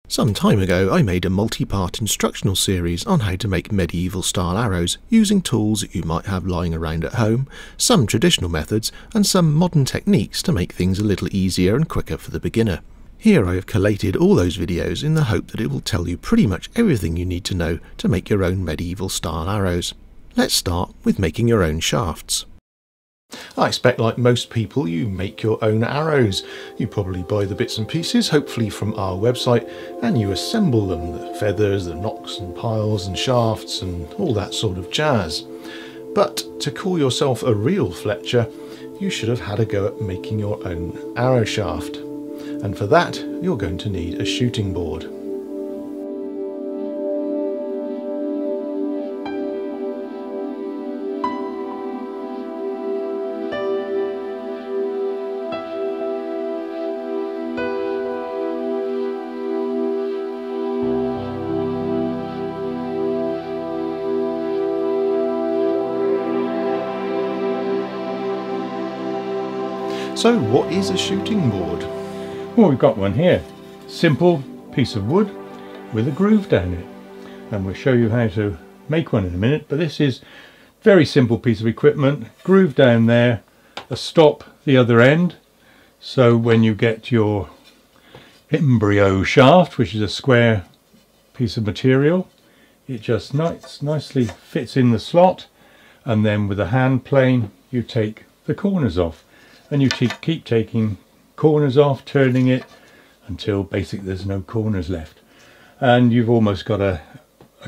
Some time ago I made a multi-part instructional series on how to make medieval style arrows using tools that you might have lying around at home, some traditional methods and some modern techniques to make things a little easier and quicker for the beginner. Here I have collated all those videos in the hope that it will tell you pretty much everything you need to know to make your own medieval style arrows. Let's start with making your own shafts. I expect, like most people, you make your own arrows. You probably buy the bits and pieces, hopefully from our website, and you assemble them, the feathers, the nocks and piles and shafts and all that sort of jazz. But to call yourself a real fletcher, you should have had a go at making your own arrow shaft. And for that, you're going to need a shooting board. So what is a shooting board? Well, we've got one here. Simple piece of wood with a groove down it. And we'll show you how to make one in a minute, but this is a very simple piece of equipment. Groove down there, a stop the other end. So when you get your embryo shaft, which is a square piece of material, it just nicely fits in the slot. And then with a hand plane, you take the corners off. And you keep taking corners off, turning it until basically there's no corners left. And you've almost got a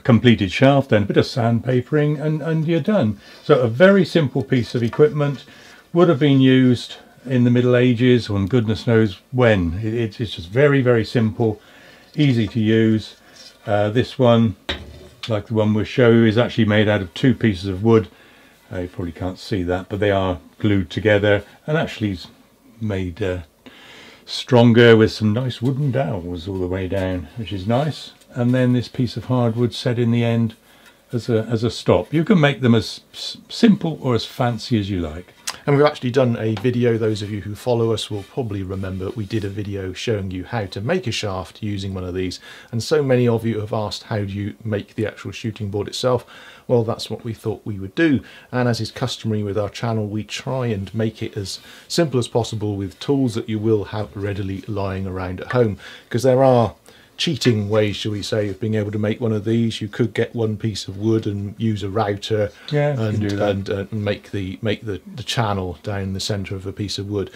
completed shaft, then a bit of sandpapering and you're done. So a very simple piece of equipment, would have been used in the Middle Ages or goodness knows when. It's just very, very simple, easy to use. This one, like the one we'll show you, is actually made out of two pieces of wood. You probably can't see that, but they are glued together and actually made stronger with some nice wooden dowels all the way down, which is nice. And then this piece of hardwood set in the end as a stop. You can make them as simple or as fancy as you like. And we've actually done a video, those of you who follow us will probably remember we did a video showing you how to make a shaft using one of these, and so many of you have asked how do you make the actual shooting board itself. Well, that's what we thought we would do, and as is customary with our channel, we try and make it as simple as possible with tools that you will have readily lying around at home, because there are cheating ways, shall we say, of being able to make one of these. You could get one piece of wood and use a router, and make the channel down the centre of a piece of wood.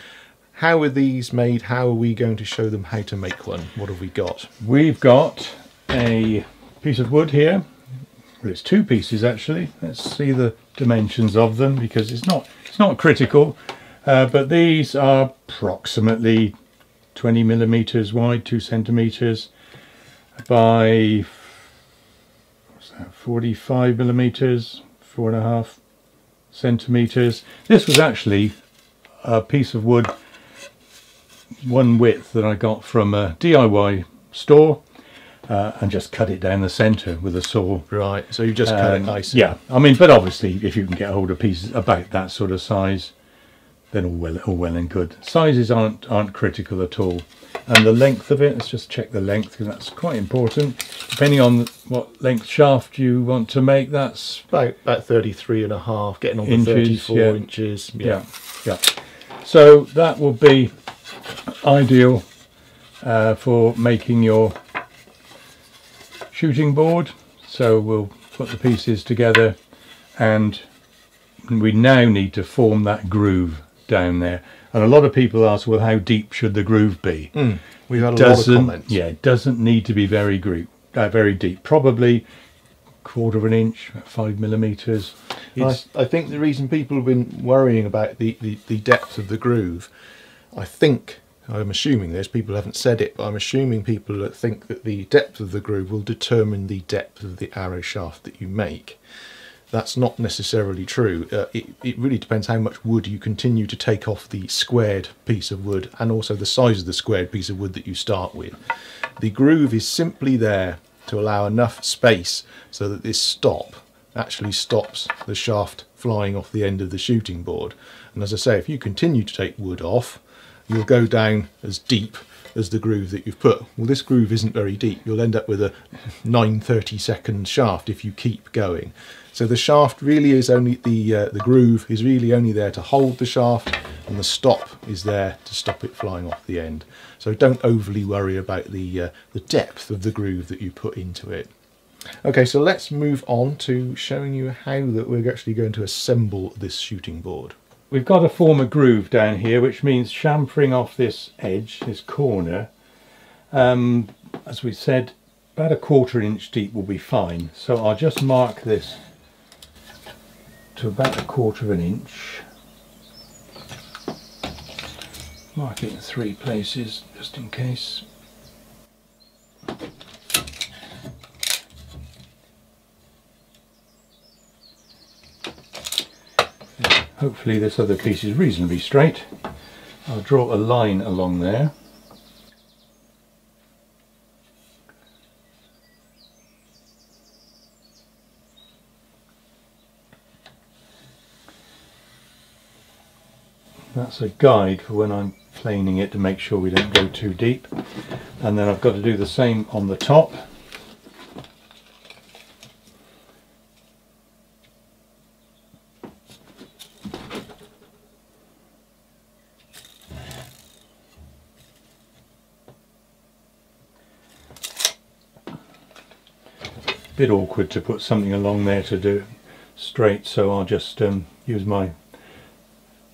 How are these made? How are we going to show them how to make one? What have we got? We've got a piece of wood here. Well, it's two pieces actually. Let's see the dimensions of them, because it's not critical, but these are approximately 20 millimeters wide, 2 centimeters by 45 millimeters, 4.5 centimeters. This was actually a piece of wood, one width, that I got from a DIY store, and just cut it down the centre with a saw. Right, so you just cut it nice. Yeah, I mean, but obviously if you can get hold of pieces about that sort of size, then all well and good. Sizes aren't critical at all. And the length of it, let's just check the length, because that's quite important. Depending on what length shaft you want to make, that's about 33.5, getting on to 34 inches. Yeah. So that will be ideal for making your shooting board. So we'll put the pieces together, and we now need to form that groove down there. And a lot of people ask, well, how deep should the groove be? We've had a lot of comments. Yeah, it doesn't need to be very deep. Probably 1/4 inch, 5 millimeters. I think the reason people have been worrying about the depth of the groove, I'm assuming this, people haven't said it, but I'm assuming people think that the depth of the groove will determine the depth of the arrow shaft that you make. That's not necessarily true. It really depends how much wood you continue to take off the squared piece of wood, and also the size of the squared piece of wood that you start with. The groove is simply there to allow enough space so that this stop actually stops the shaft flying off the end of the shooting board. And as I say, if you continue to take wood off, you'll go down as deep as the groove that you've put. Well, this groove isn't very deep. You'll end up with a 9/32 shaft if you keep going. So the shaft really is only, the groove is really only there to hold the shaft, and the stop is there to stop it flying off the end. So don't overly worry about the depth of the groove that you put into it. Okay, so let's move on to showing you how that we're actually going to assemble this shooting board. We've got to form a groove down here, which means chamfering off this edge, this corner. As we said, about a 1/4 inch deep will be fine. So I'll just mark this to about a 1/4 inch. Mark it in 3 places just in case. Hopefully this other piece is reasonably straight. I'll draw a line along there. That's a guide for when I'm planing it to make sure we don't go too deep. And then I've got to do the same on the top. Bit awkward to put something along there to do it straight, so I'll just use my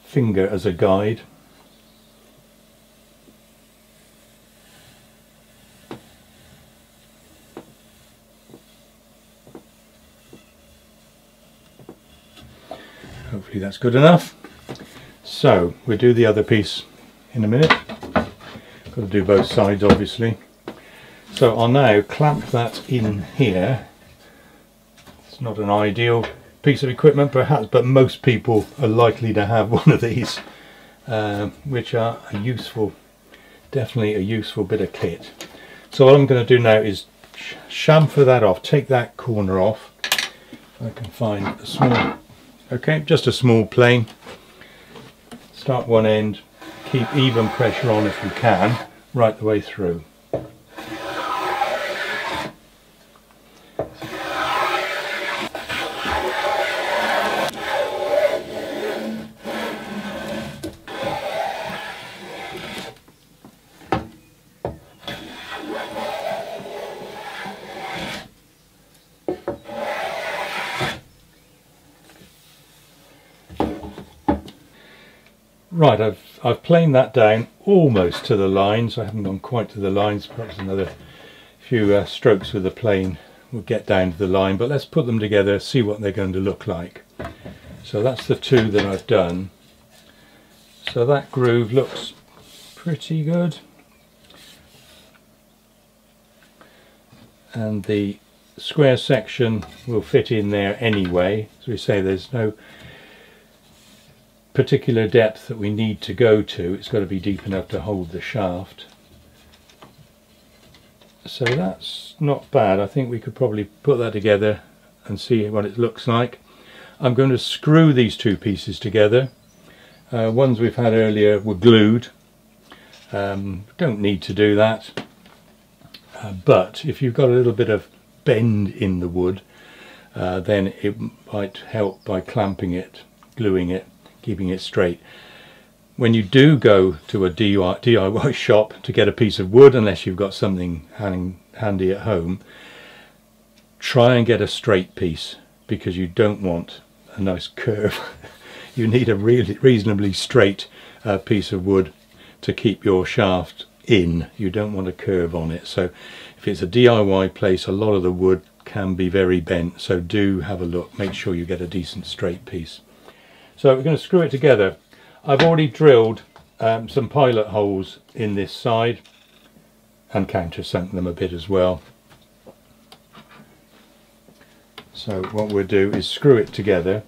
finger as a guide. Hopefully that's good enough. So we'll do the other piece in a minute. Got to do both sides obviously. So I'll now clamp that in here. It's not an ideal piece of equipment perhaps, but most people are likely to have one of these, which are a useful, definitely a useful bit of kit. So what I'm going to do now is chamfer that off, take that corner off. If I can find a small, okay, just a small plane. Start one end, keep even pressure on if you can, right the way through. Right, I've planed that down almost to the line, so I haven't gone quite to the lines. Perhaps another few strokes with the plane will get down to the line, but let's put them together, see what they're going to look like. So that's the 2 that I've done. So that groove looks pretty good. And the square section will fit in there anyway. As we say, there's no particular depth that we need to go to. It's got to be deep enough to hold the shaft. So that's not bad. I think we could probably put that together and see what it looks like. I'm going to screw these 2 pieces together. Ones we've had earlier were glued. Don't need to do that. But if you've got a little bit of bend in the wood, then it might help by clamping it, gluing it, keeping it straight. When you do go to a DIY shop to get a piece of wood, unless you've got something handy at home, try and get a straight piece, because you don't want a nice curve. You need a really reasonably straight piece of wood to keep your shaft in. You don't want a curve on it. So if it's a DIY place, a lot of the wood can be very bent, so do have a look, make sure you get a decent straight piece. So we're going to screw it together. I've already drilled some pilot holes in this side and countersunk them a bit as well. So what we'll do is screw it together.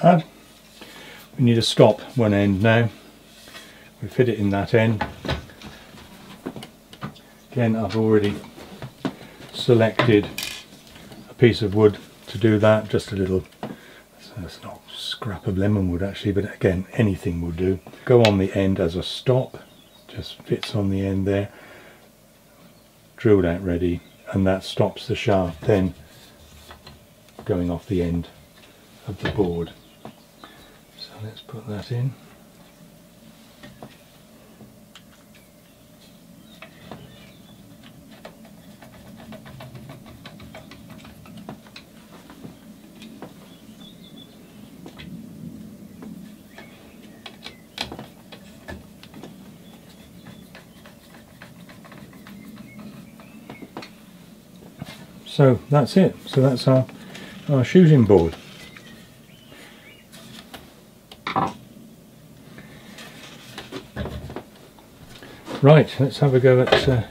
had. We need to stop one end now. We fit it in that end. Again, I've already selected a piece of wood to do that, just a little, it's not scrap of lemon wood actually, but again, anything will do. Go on the end as a stop, just fits on the end there, drilled out ready, and that stops the shaft then going off the end of the board. So let's put that in. So that's it. So that's our shooting board. Right, let's have a go at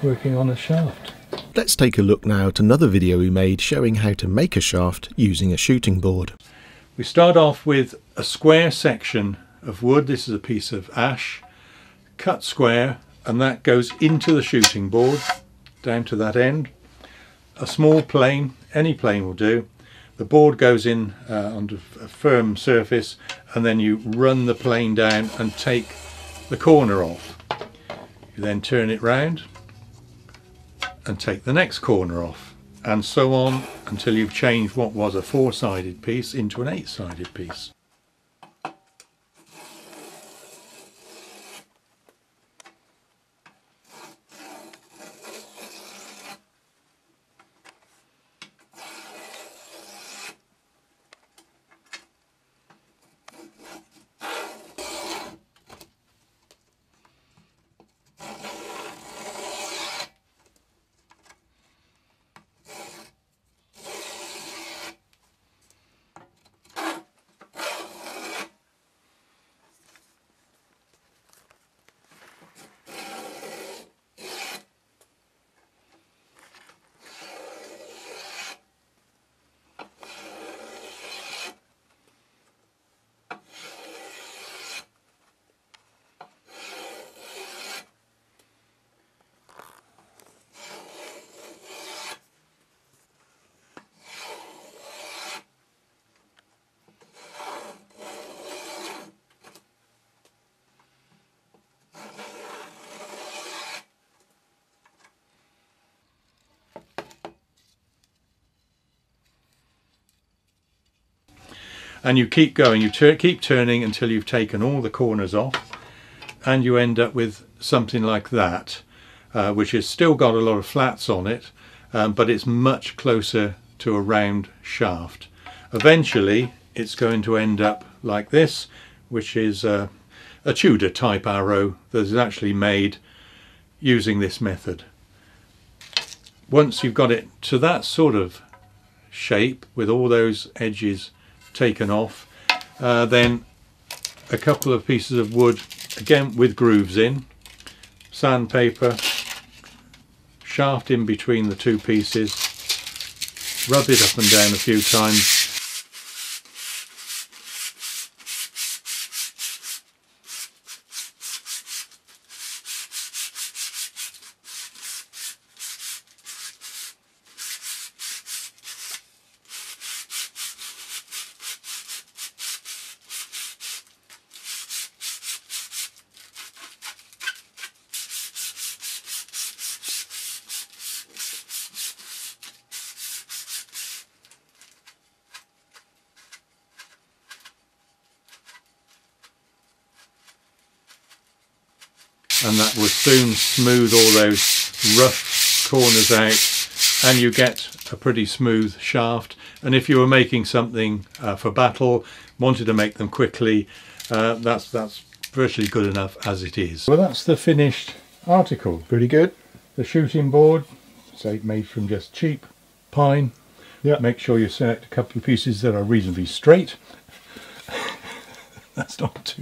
working on a shaft. Let's take a look now at another video we made showing how to make a shaft using a shooting board. We start off with a square section of wood. This is a piece of ash, cut square, and that goes into the shooting board down to that end. A small plane, any plane will do. The board goes in onto a firm surface, and then you run the plane down and take the corner off. You then turn it round and take the next corner off, and so on until you've changed what was a 4-sided piece into an 8-sided piece. And you keep going, you keep turning until you've taken all the corners off, and you end up with something like that, which has still got a lot of flats on it, but it's much closer to a round shaft. Eventually it's going to end up like this, which is a Tudor type arrow that is actually made using this method. Once you've got it to that sort of shape with all those edges taken off, then a couple of pieces of wood, again with grooves in, sandpaper, shaft in between the two pieces, rub it up and down a few times, and that will soon smooth all those rough corners out, and you get a pretty smooth shaft. And if you were making something for battle, wanted to make them quickly, that's virtually good enough as it is. Well, that's the finished article. Pretty good. The shooting board, say made from just cheap pine. Yeah. Make sure you select a couple of pieces that are reasonably straight. It's not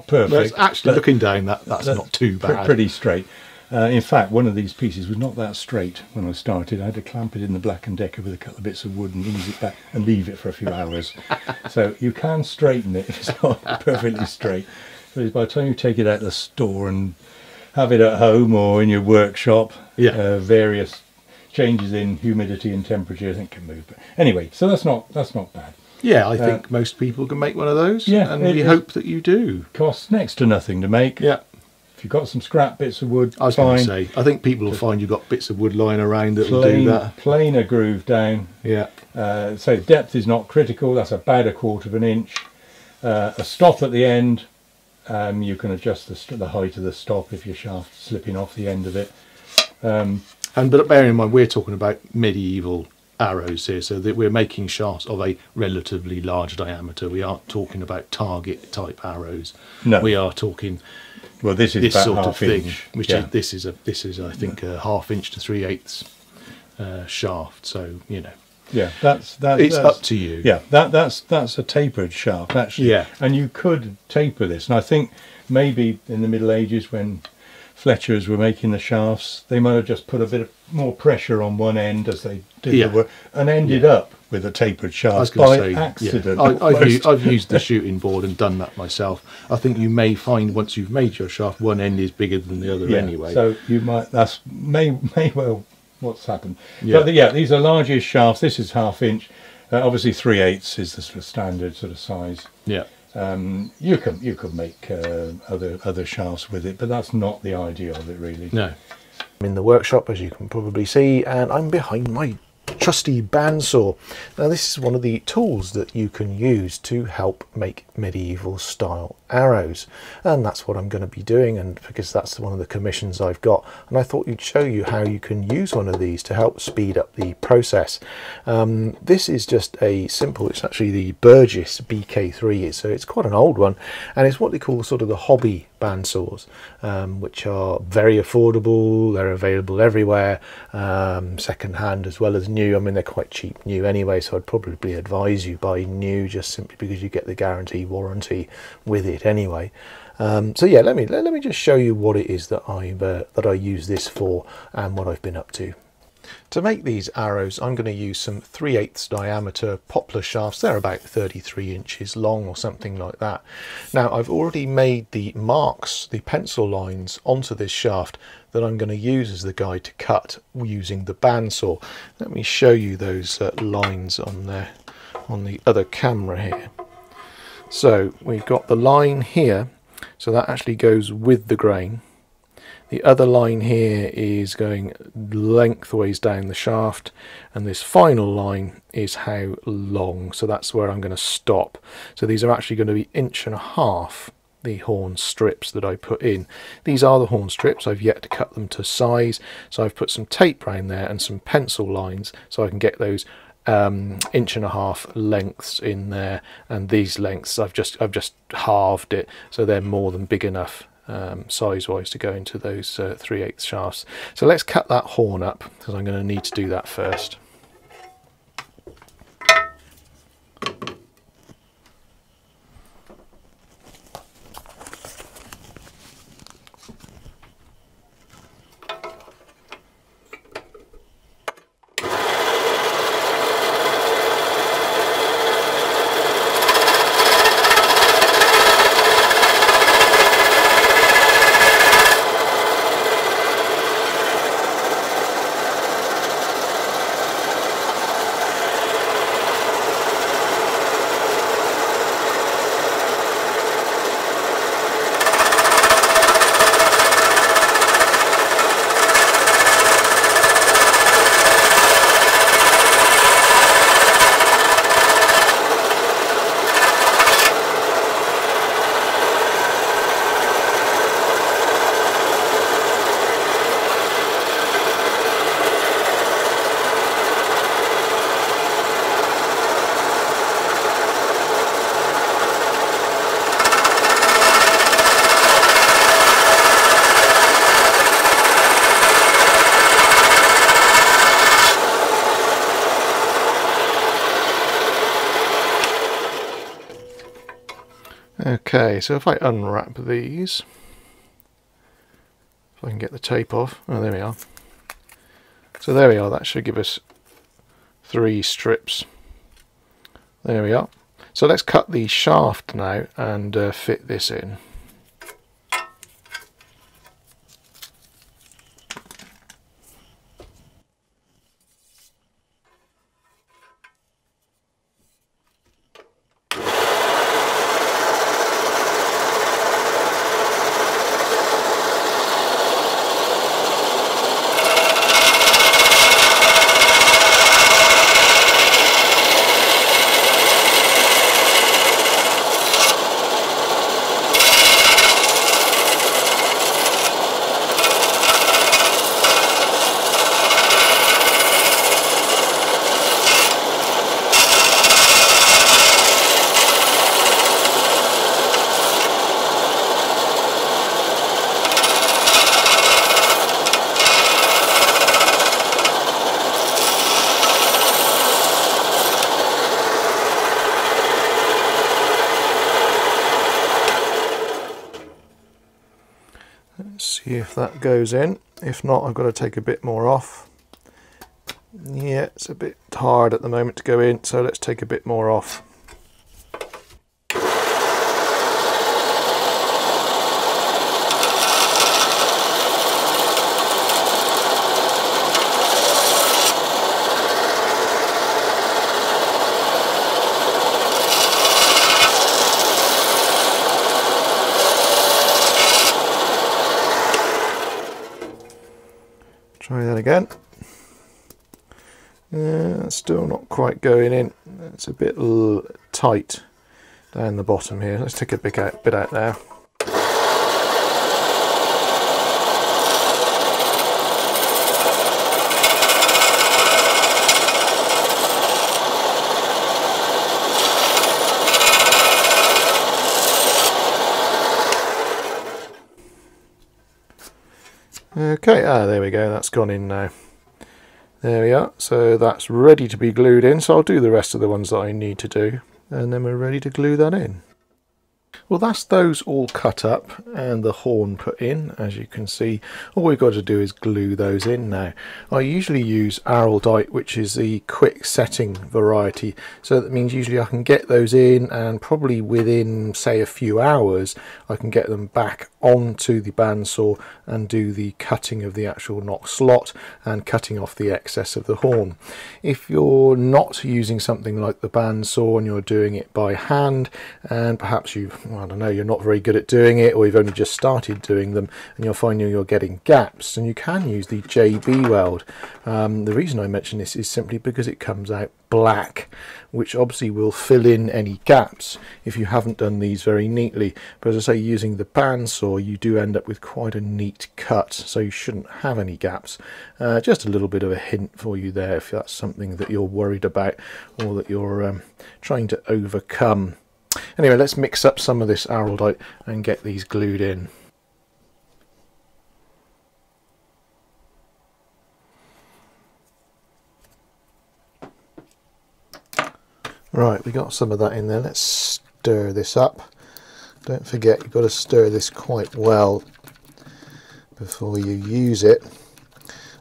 perfect. Well, it's actually looking down, that's not too bad. Pretty straight. In fact, one of these pieces was not that straight when I started. I had to clamp it in the Black & Decker with a couple of bits of wood and ease it back and leave it for a few hours. So you can straighten it if it's not perfectly straight. But by the time you take it out of the store and have it at home or in your workshop, various changes in humidity and temperature, I think, can move. But anyway, so that's not bad. Yeah, I think most people can make one of those. Yeah, and we hope that you do. Costs next to nothing to make. Yeah. If you've got some scrap bits of wood, I was going to say, I think people will find you've got bits of wood lying around that will do that. Plainer groove down. Yeah. So depth is not critical. That's about 1/4 of an inch. A stop at the end. You can adjust the height of the stop if your shaft's slipping off the end of it. But bearing in mind, we're talking about medieval arrows here, so that we're making shafts of a relatively large diameter. We aren't talking about target type arrows. No, we are talking. Well, this is this about sort of thing, inch. Which this is I think a 1/2 inch to 3/8 shaft. So you know. Yeah, that's up to you. Yeah, that's a tapered shaft actually. Yeah, and you could taper this, and I think maybe in the Middle Ages when fletchers were making the shafts, they might have just put a bit more pressure on one end as they did the work, and ended up with a tapered shaft by accident. I've used the shooting board and done that myself. I think you may find once you've made your shaft, one end is bigger than the other anyway. So you might may well what's happened. But these are largish shafts. This is 1/2 inch. Obviously 3/8 is the sort of standard sort of size. Yeah. You could make other shafts with it, but that's not the idea of it really. No. I'm in the workshop, as you can probably see, and I'm behind my trusty bandsaw. Now this is one of the tools that you can use to help make medieval style arrows, and that's what I'm going to be doing, and because that's one of the commissions I've got, and I thought you'd show you how you can use one of these to help speed up the process. This is just a simple, it's actually the Burgess BK3, so it's quite an old one, and it's what they call sort of the hobby bandsaws, which are very affordable. They're available everywhere, second hand as well as new. I mean, they're quite cheap new anyway, so I'd probably advise you buy new, just simply because you get the guarantee warranty with it anyway. So yeah, let me just show you what it is that I use this for and what I've been up to. To make these arrows, I'm going to use some 3/8 diameter poplar shafts. They're about 33 inches long or something like that. Now I've already made the marks, the pencil lines onto this shaft that I'm going to use as the guide to cut using the bandsaw. Let me show you those lines on there on the other camera here. So we've got the line here, so that actually goes with the grain. The other line here is going lengthways down the shaft, and this final line is how long, so that's where I'm going to stop. So these are actually going to be 1.5 inches, the horn strips that I put in. These are the horn strips. I've yet to cut them to size, so I've put some tape around there and some pencil lines so I can get those 1.5 inch lengths in there, and these lengths I've just halved it, so they're more than big enough size wise to go into those 3/8 shafts. So let's cut that horn up, because I'm going to need to do that first. Okay, so if I unwrap these, If I can get the tape off. Oh, there we are. So there we are, that should give us 3 strips. There we are. So let's cut the shaft now and fit this in. See if that goes in. If not, I've got to take a bit more off. Yeah, it's a bit hard at the moment to go in, so let's take a bit more off. Try that again. Yeah, still not quite going in. It's a bit tight down the bottom here. Let's take a bit out there. Okay, there we go, that's gone in now. There we are, so that's ready to be glued in, so I'll do the rest of the ones that I need to do, and then we're ready to glue that in. Well, that's those all cut up and the horn put in. As you can see, all we've got to do is glue those in now. I usually use Araldite, which is the quick setting variety, so that means usually I can get those in, and probably within, say, a few hours I can get them back onto the bandsaw and do the cutting of the actual knock slot and cutting off the excess of the horn. If you're not using something like the bandsaw and you're doing it by hand, and perhaps I don't know, you're not very good at doing it, or you've only just started doing them, and you're finding you're getting gaps, and you can use the JB weld. The reason I mention this is simply because it comes out black, which obviously will fill in any gaps if you haven't done these very neatly. But as I say, using the bandsaw you do end up with quite a neat cut, so you shouldn't have any gaps. Just a little bit of a hint for you there if that's something that you're worried about or that you're trying to overcome. Anyway, let's mix up some of this Araldite and get these glued in. Right, we got some of that in there. Let's stir this up. Don't forget, you've got to stir this quite well before you use it.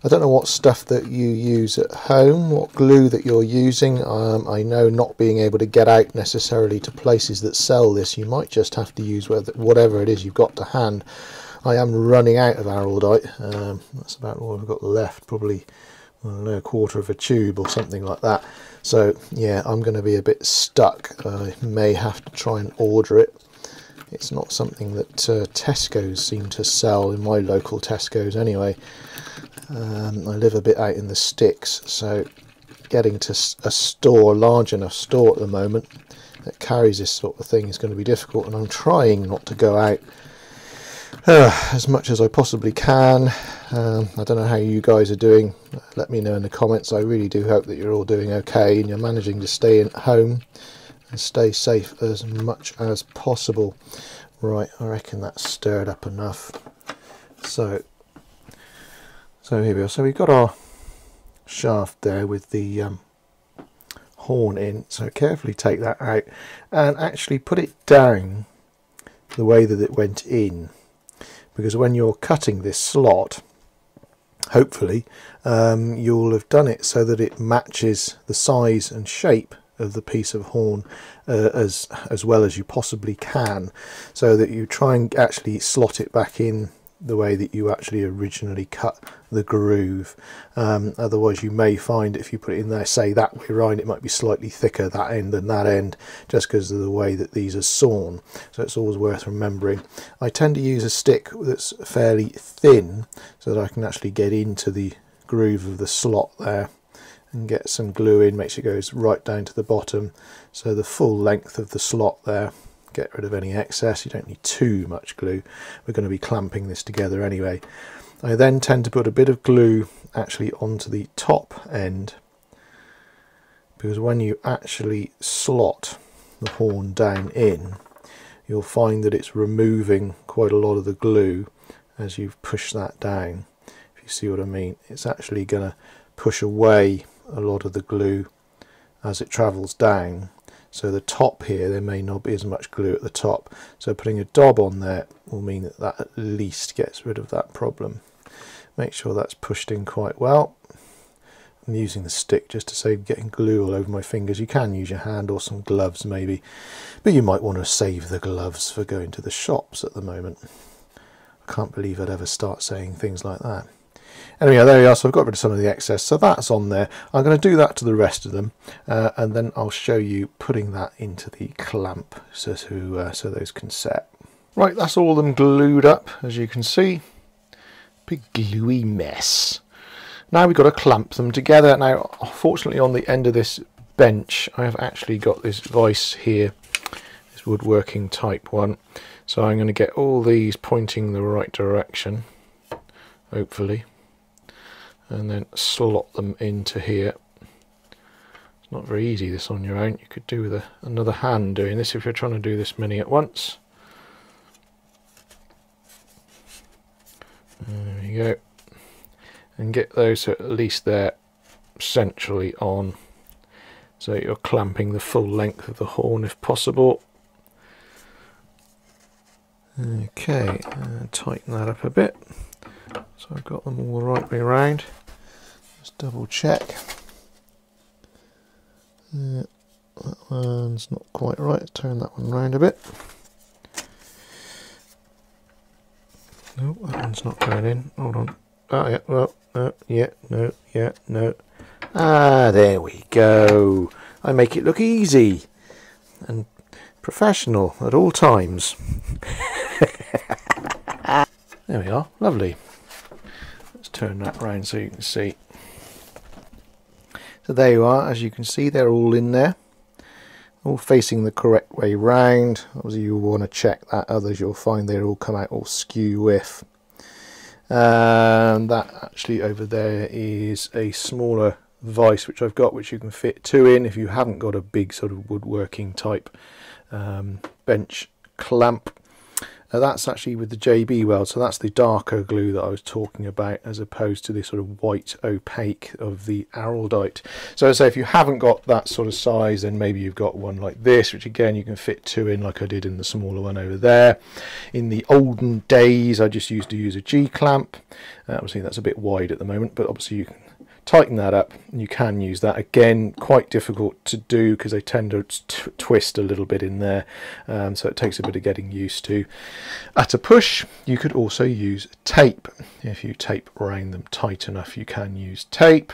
I don't know what stuff that you use at home, what glue that you're using. I know, not being able to get out necessarily to places that sell this, you might just have to use whatever it is you've got to hand. I am running out of Araldite. That's about all I've got left, probably, I don't know, a quarter of a tube or something like that. So yeah, I'm going to be a bit stuck. I may have to try and order it. It's not something that Tesco's seem to sell, in my local Tesco's anyway. I live a bit out in the sticks, so getting to a store, large enough store at the moment that carries this sort of thing is going to be difficult, and I'm trying not to go out as much as I possibly can. I don't know how you guys are doing. Let me know in the comments. I really do hope that you're all doing okay and you're managing to stay at home and stay safe as much as possible. Right, I reckon that's stirred up enough. So here we are. So we've got our shaft there with the horn in. So carefully take that out and actually put it down the way that it went in, because when you're cutting this slot, hopefully you'll have done it so that it matches the size and shape of the piece of horn as well as you possibly can, so that you try and actually slot it back in the way that you actually originally cut the groove. Otherwise you may find if you put it in there, say that way round, it might be slightly thicker that end than that end, just because of the way that these are sawn. So it's always worth remembering. I tend to use a stick that's fairly thin so that I can actually get into the groove of the slot there and get some glue in. Make sure it goes right down to the bottom, so the full length of the slot there. Get rid of any excess. You don't need too much glue. We're going to be clamping this together anyway. I then tend to put a bit of glue actually onto the top end, because when you actually slot the horn down in, you'll find that it's removing quite a lot of the glue as you've pushed that down. If you see what I mean, it's actually going to push away a lot of the glue as it travels down. So the top here, there may not be as much glue at the top, so putting a dob on there will mean that that at least gets rid of that problem. Make sure that's pushed in quite well. I'm using the stick just to save getting glue all over my fingers. You can use your hand or some gloves maybe, but you might want to save the gloves for going to the shops at the moment. I can't believe I'd ever start saying things like that. Anyway, there we are. So I've got rid of some of the excess, so that's on there. I'm going to do that to the rest of them, and then I'll show you putting that into the clamp so those can set. Right, that's all of them glued up, as you can see. Big gluey mess. Now we've got to clamp them together. Now, fortunately, on the end of this bench, I have actually got this vise here, this woodworking type one. So I'm going to get all these pointing the right direction, hopefully, and then slot them into here. It's not very easy this on your own. You could do with another hand doing this if you're trying to do this many at once. There you go. And get those at least they're centrally on, so you're clamping the full length of the horn if possible. Okay, tighten that up a bit. So I've got them all the right way around. Just double check. That one's not quite right. Turn that one round a bit. No, that one's not going in. Hold on. Oh yeah, well, yeah, no, yeah, no. Ah, there we go. I make it look easy and professional at all times. There we are, lovely. Let's turn that round so you can see. So there you are. As you can see, they're all in there, all facing the correct way round. Obviously you want to check that, others you'll find they all come out all skew with. That actually over there is a smaller vise which I've got, which you can fit two in if you haven't got a big sort of woodworking type bench clamp. That's actually with the JB weld, so that's the darker glue that I was talking about, as opposed to the sort of white opaque of the araldite. So I say if you haven't got that sort of size, then maybe you've got one like this, which again you can fit two in like I did in the smaller one over there. In the olden days I just used to use a G clamp. Obviously that's a bit wide at the moment, but obviously you can tighten that up and you can use that. Again, quite difficult to do because they tend to twist a little bit in there, so it takes a bit of getting used to. At a push you could also use tape. If you tape around them tight enough you can use tape.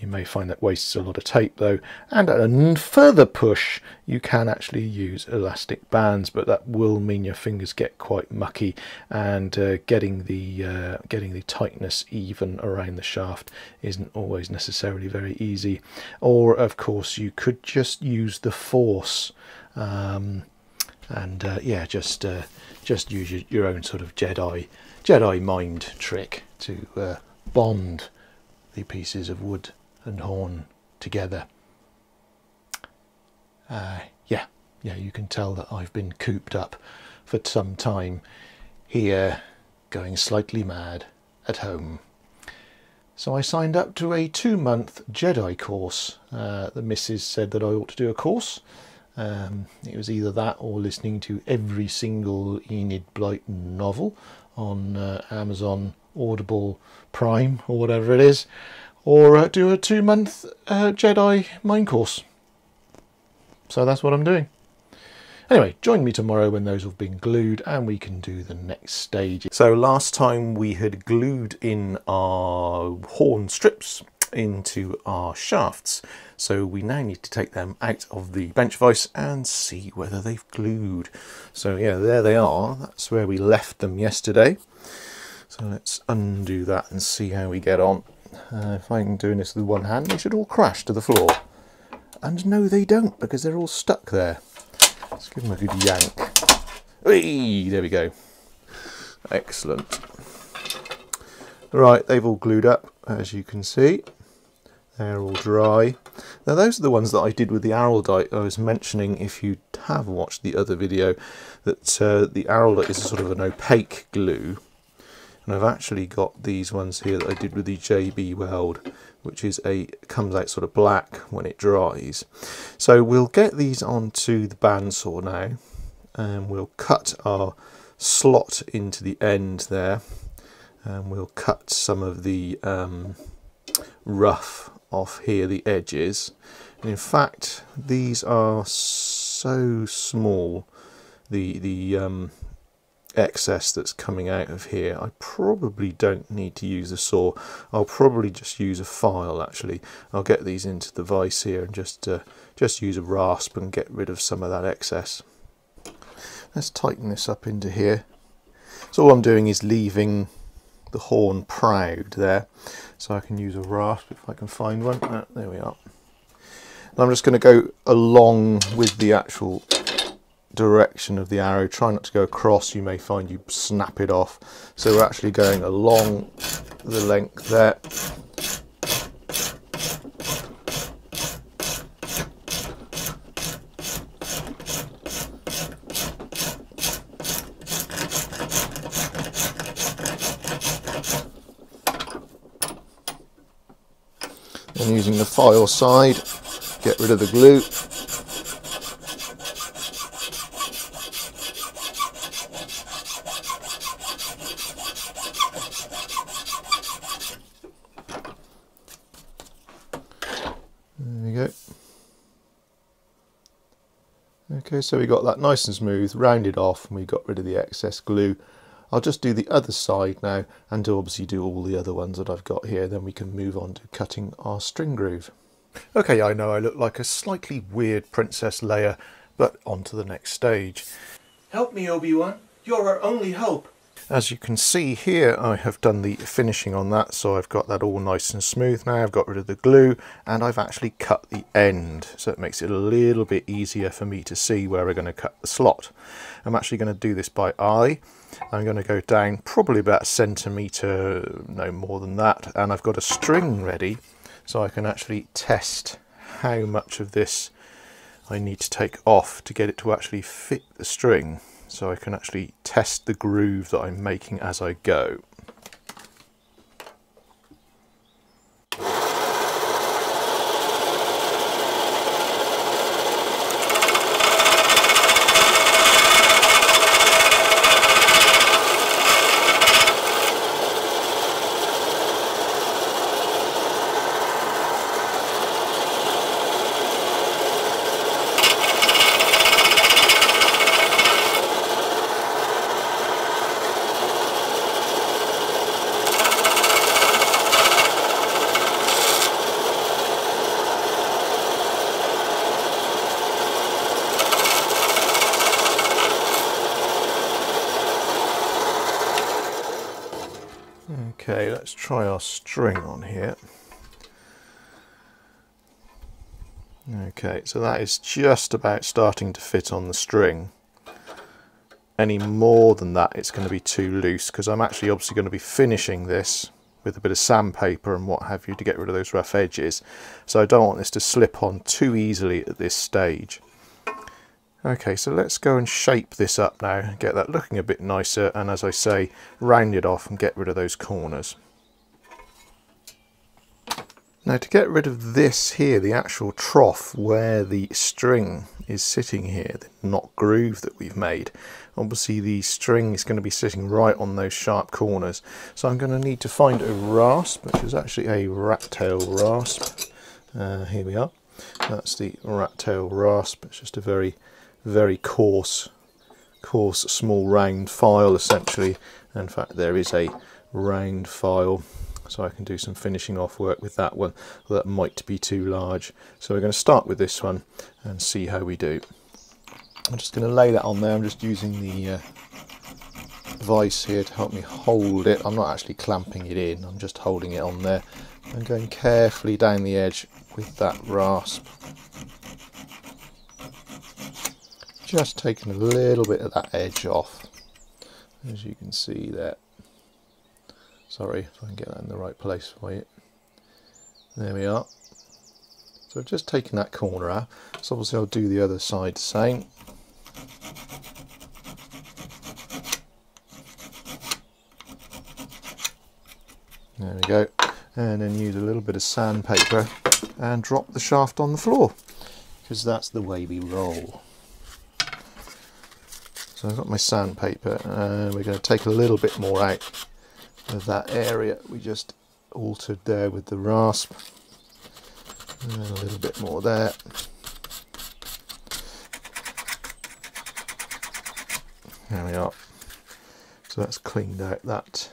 You may find that wastes a lot of tape though, and at a further push you can actually use elastic bands, but that will mean your fingers get quite mucky, and getting the tightness even around the shaft isn't always necessarily very easy. Or of course you could just use the force, and yeah, just use your own sort of Jedi mind trick to bond the pieces of wood and horn together. Yeah, you can tell that I've been cooped up for some time here, going slightly mad at home. So I signed up to a 2-month Jedi course. The missus said that I ought to do a course, It was either that or listening to every single Enid Blyton novel on Amazon Audible Prime or whatever it is, or do a 2-month Jedi mind course. So that's what I'm doing. Anyway, join me tomorrow when those have been glued and we can do the next stage. So last time we had glued in our horn strips into our shafts, so we now need to take them out of the bench vise and see whether they've glued. So yeah, there they are. That's where we left them yesterday. So let's undo that and see how we get on. If I'm doing this with one hand, they should all crash to the floor. And no, they don't, because they're all stuck there. Let's give them a good yank. Whee! There we go. Excellent. Right, they've all glued up, as you can see. They're all dry. Now those are the ones that I did with the araldite. I was mentioning, if you have watched the other video, that the araldite is a sort of an opaque glue. And I've actually got these ones here that I did with the JB Weld, which is comes out sort of black when it dries. So we'll get these onto the bandsaw now, and we'll cut our slot into the end there, and we'll cut some of the rough off here, the edges. And in fact, these are so small, the excess that's coming out of here, I probably don't need to use a saw. I'll probably just use a file. Actually, I'll get these into the vise here and just use a rasp and get rid of some of that excess. Let's tighten this up into here. So all I'm doing is leaving the horn proud there, so I can use a rasp if I can find one. There we are. And I'm just going to go along with the actual direction of the arrow. Try not to go across, you may find you snap it off. So we're actually going along the length there. And using the file side, get rid of the glue. Okay, so we got that nice and smooth, rounded off, and we got rid of the excess glue. I'll just do the other side now, and obviously do all the other ones that I've got here, then we can move on to cutting our string groove. Okay, I know I look like a slightly weird Princess Leia, but on to the next stage. Help me, Obi-Wan. You're our only hope. As you can see here, I have done the finishing on that, so I've got that all nice and smooth now. I've got rid of the glue, and I've actually cut the end, so it makes it a little bit easier for me to see where we're going to cut the slot. I'm actually going to do this by eye. I'm going to go down probably about a centimetre, no more than that, and I've got a string ready, so I can actually test how much of this I need to take off to get it to actually fit the string. So I can actually test the groove that I'm making as I go. Okay, let's try our string on here. Okay, so that is just about starting to fit on the string. Any more than that, it's going to be too loose, because I'm actually obviously going to be finishing this with a bit of sandpaper and what have you to get rid of those rough edges. So I don't want this to slip on too easily at this stage. Okay, so let's go and shape this up now and get that looking a bit nicer, and as I say, round it off and get rid of those corners. Now to get rid of this here, the actual trough where the string is sitting here, the knock groove that we've made, obviously the string is going to be sitting right on those sharp corners. So I'm going to need to find a rasp, which is actually a rat tail rasp. Here we are. That's the rat tail rasp. It's just a very, very coarse, small round file essentially. In fact, there is a round file. So I can do some finishing off work with that one. That might be too large. So we're going to start with this one and see how we do. I'm just going to lay that on there. I'm just using the vice here to help me hold it. I'm not actually clamping it in. I'm just holding it on there. I'm going carefully down the edge with that rasp. Just taking a little bit of that edge off, as you can see there. Sorry if I can get that in the right place for you. There we are. So I've just taken that corner out. So obviously I'll do the other side the same. There we go. And then use a little bit of sandpaper and drop the shaft on the floor, because that's the way we roll. So I've got my sandpaper and we're going to take a little bit more out of that area we just altered there with the rasp, and a little bit more there. There we are. So that's cleaned out that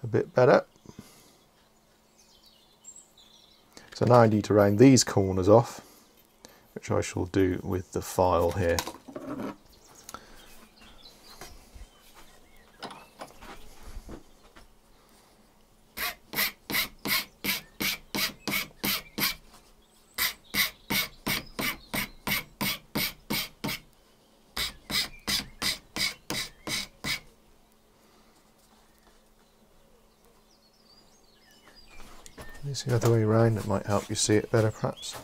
a bit better. So now I need to round these corners off, which I shall do with the file here. It's the other way around, it might help you see it better perhaps.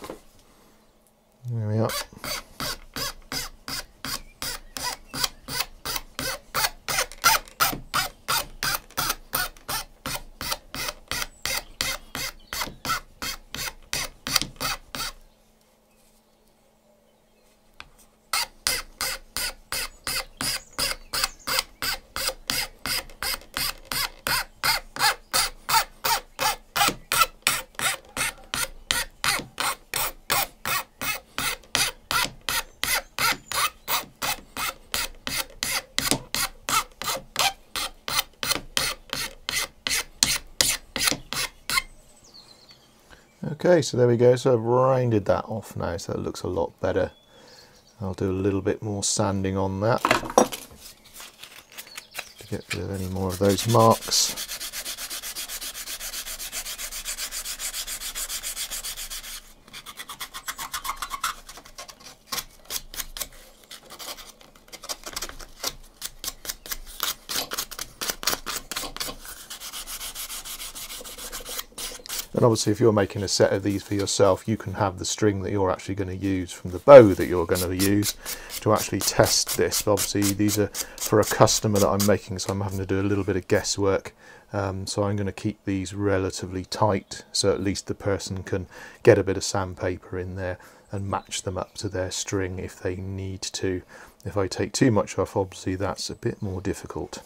There we are. Okay, so there we go. So I've rounded that off now, so it looks a lot better. I'll do a little bit more sanding on that to get rid of any more of those marks. And obviously if you're making a set of these for yourself, you can have the string that you're actually going to use from the bow that you're going to use to actually test this. But obviously these are for a customer that I'm making, so I'm having to do a little bit of guesswork. So I'm going to keep these relatively tight, so at least the person can get a bit of sandpaper in there and match them up to their string if they need to. If I take too much off, obviously that's a bit more difficult.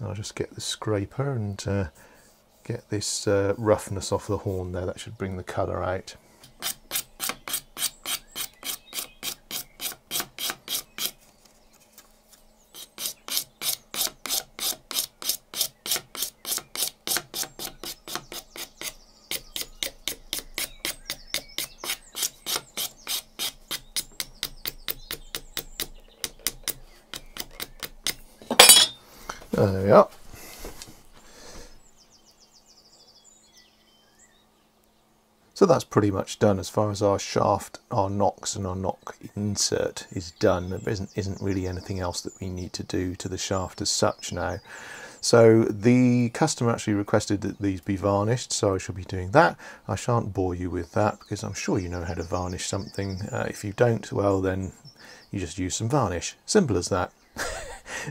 I'll just get the scraper and get this roughness off the horn there. That should bring the colour out. There we are. So that's pretty much done as far as our shaft, our nocks and our knock insert is done. There isn't really anything else that we need to do to the shaft as such now. So the customer actually requested that these be varnished, so I shall be doing that. I shan't bore you with that because I'm sure you know how to varnish something. If you don't, well then you just use some varnish. Simple as that.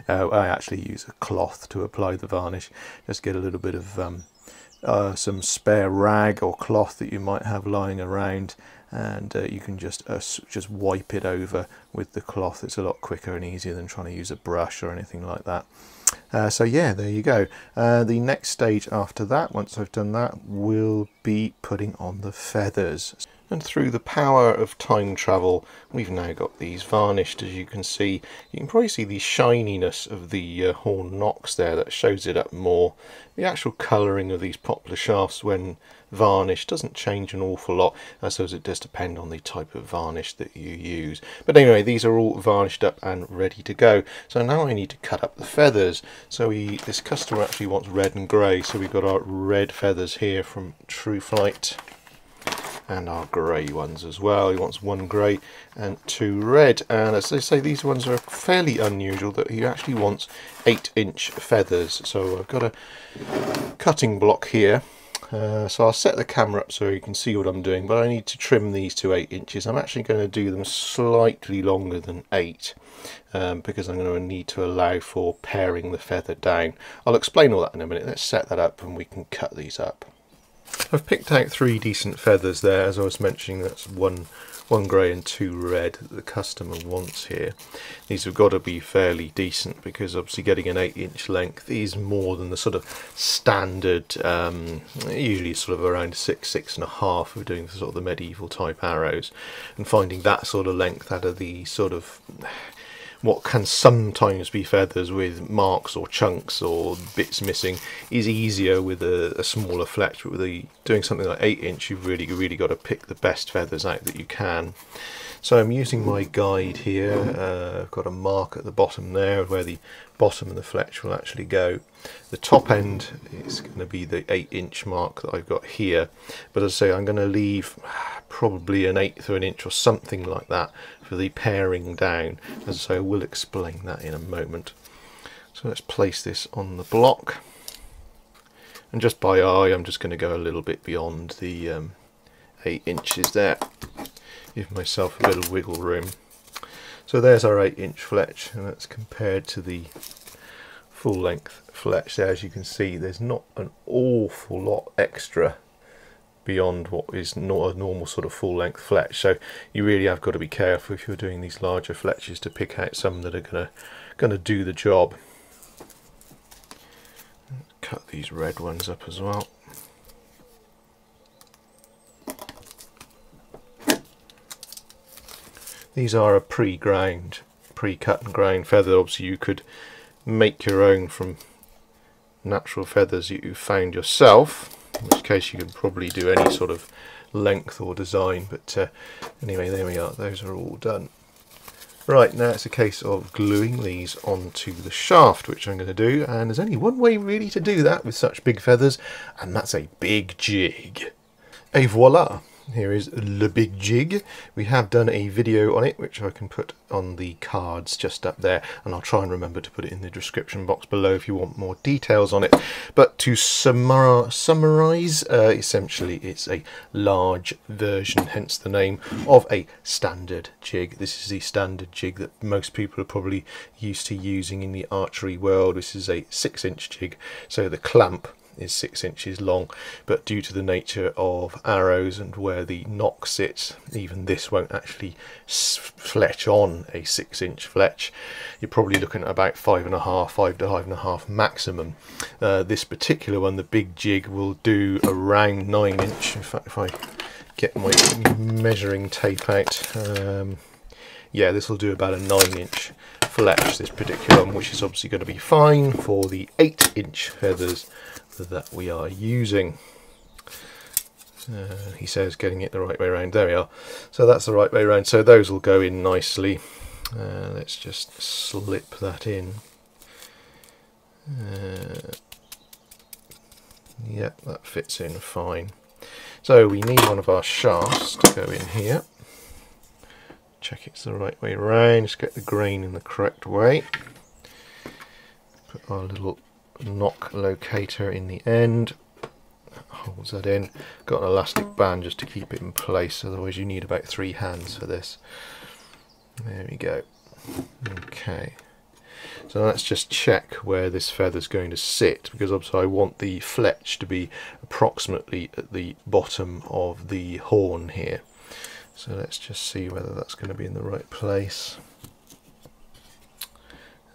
I actually use a cloth to apply the varnish. Just get a little bit of some spare rag or cloth that you might have lying around, and you can just wipe it over with the cloth. It's a lot quicker and easier than trying to use a brush or anything like that. So yeah, there you go. The next stage after that, once I've done that, will be putting on the feathers. And through the power of time travel, we've now got these varnished. As you can see, you can probably see the shininess of the horn nocks there. That shows it up more. The actual colouring of these poplar shafts when varnished doesn't change an awful lot. I suppose it does depend on the type of varnish that you use. But anyway, these are all varnished up and ready to go. So now I need to cut up the feathers. So this customer actually wants red and grey. So we've got our red feathers here from True Flight, and our grey ones as well. He wants 1 grey and 2 red, and as they say, these ones are fairly unusual, that he actually wants 8-inch feathers. So I've got a cutting block here, so I'll set the camera up so you can see what I'm doing, but I need to trim these to 8 inches. I'm actually going to do them slightly longer than 8 because I'm going to need to allow for paring the feather down. I'll explain all that in a minute. Let's set that up and we can cut these up. I've picked out 3 decent feathers there, as I was mentioning. That's one grey and 2 red that the customer wants here. These have got to be fairly decent, because obviously getting an 8-inch length is more than the sort of standard, usually sort of around 6.5 for doing sort of the medieval type arrows, and finding that sort of length out of the sort of what can sometimes be feathers with marks or chunks or bits missing is easier with a smaller fletch. But with doing something like 8-inch, you've really got to pick the best feathers out that you can. So I'm using my guide here. I've got a mark at the bottom there where the bottom of the fletch will actually go. The top end is going to be the 8-inch mark that I've got here, but as I say, I'm going to leave probably 1/8 of an inch or something like that for the paring down. As I say, I will explain that in a moment. So let's place this on the block, and just by eye I'm just going to go a little bit beyond the 8 inches there, give myself a little wiggle room. So there's our 8-inch fletch, and that's compared to the full length fletch there. As you can see, there's not an awful lot extra beyond what is not a normal sort of full length fletch. So you really have got to be careful if you're doing these larger fletches to pick out some that are gonna do the job. Cut these red ones up as well. These are a pre-ground, pre-cut and ground feather. Obviously you could make your own from natural feathers you found yourself, in which case you can probably do any sort of length or design. But anyway, there we are, those are all done. Right, now it's a case of gluing these onto the shaft, which I'm going to do, and there's only one way really to do that with such big feathers, and that's a big jig. Et voila! Here is the big jig. We have done a video on it, which I can put on the cards just up there, and I'll try and remember to put it in the description box below if you want more details on it. But to summarise, essentially it's a large version, hence the name, of a standard jig. This is the standard jig that most people are probably used to using in the archery world. This is a 6-inch jig, so the clamp is 6 inches long, but due to the nature of arrows and where the nock sits, even this won't actually fletch on a 6-inch fletch. You're probably looking at about 5 to 5.5 maximum. This particular one, the big jig, will do around 9-inch. In fact, if I get my measuring tape out, yeah, this will do about a 9-inch fletch, this particular one, which is obviously going to be fine for the 8-inch feathers that we are using. He says getting it the right way around. There we are. So that's the right way around. So those will go in nicely. Let's just slip that in. Yep, that fits in fine. So we need one of our shafts to go in here. Check it's the right way around. Just get the grain in the correct way. Put our little nock locator in the end, that holds that in. Got an elastic band just to keep it in place, otherwise you need about 3 hands for this. There we go. Okay, So let's just check where this feather's going to sit, because obviously I want the fletch to be approximately at the bottom of the horn here. So let's just see whether that's going to be in the right place.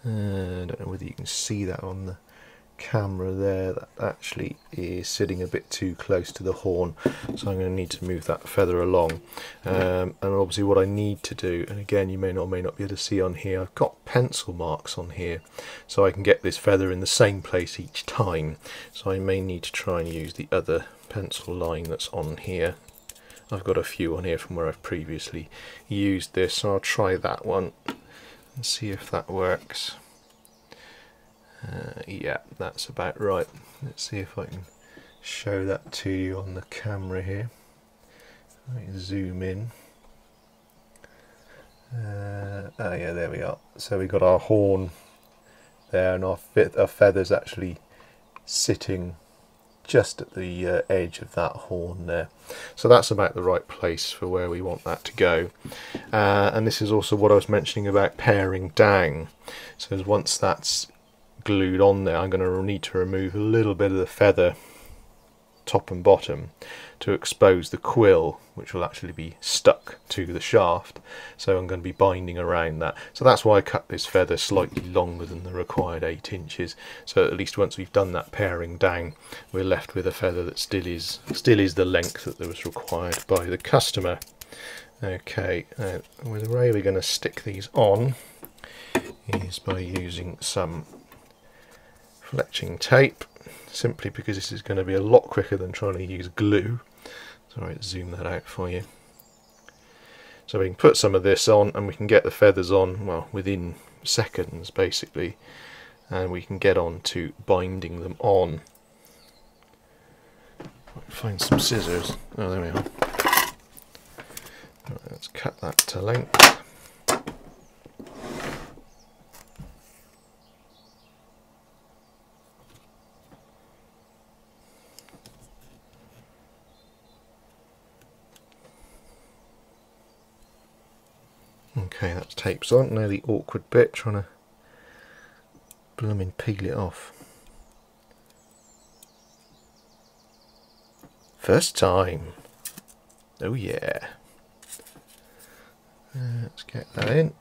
I don't know whether you can see that on the camera there. That actually is sitting a bit too close to the horn, so I'm going to need to move that feather along. And obviously what I need to do, and again you may or may not be able to see on here, I've got pencil marks on here so I can get this feather in the same place each time. So I may need to try and use the other pencil line that's on here. I've got a few on here from where I've previously used this, so I'll try that one and see if that works. Yeah, that's about right. Let's see if I can show that to you on the camera here. Let me zoom in. Oh yeah, there we are. So we've got our horn there, and our feather's actually sitting just at the edge of that horn there. So that's about the right place for where we want that to go. And this is also what I was mentioning about paring down. So once that's glued on there, I'm going to need to remove a little bit of the feather, top and bottom, to expose the quill, which will actually be stuck to the shaft. So I'm going to be binding around that. So that's why I cut this feather slightly longer than the required 8 inches. So at least once we've done that paring down, we're left with a feather that still is the length that was required by the customer. Okay, now the way we're going to stick these on is by using some fletching tape, simply because this is going to be a lot quicker than trying to use glue. Sorry, zoom that out for you. So we can put some of this on and we can get the feathers on, well, within seconds basically, and we can get on to binding them on. Find some scissors. Oh, there we are. Right, let's cut that to length. Okay, that's tapes on. Now the awkward bit, trying to blooming peel it off. First time. Oh yeah. Let's get that in.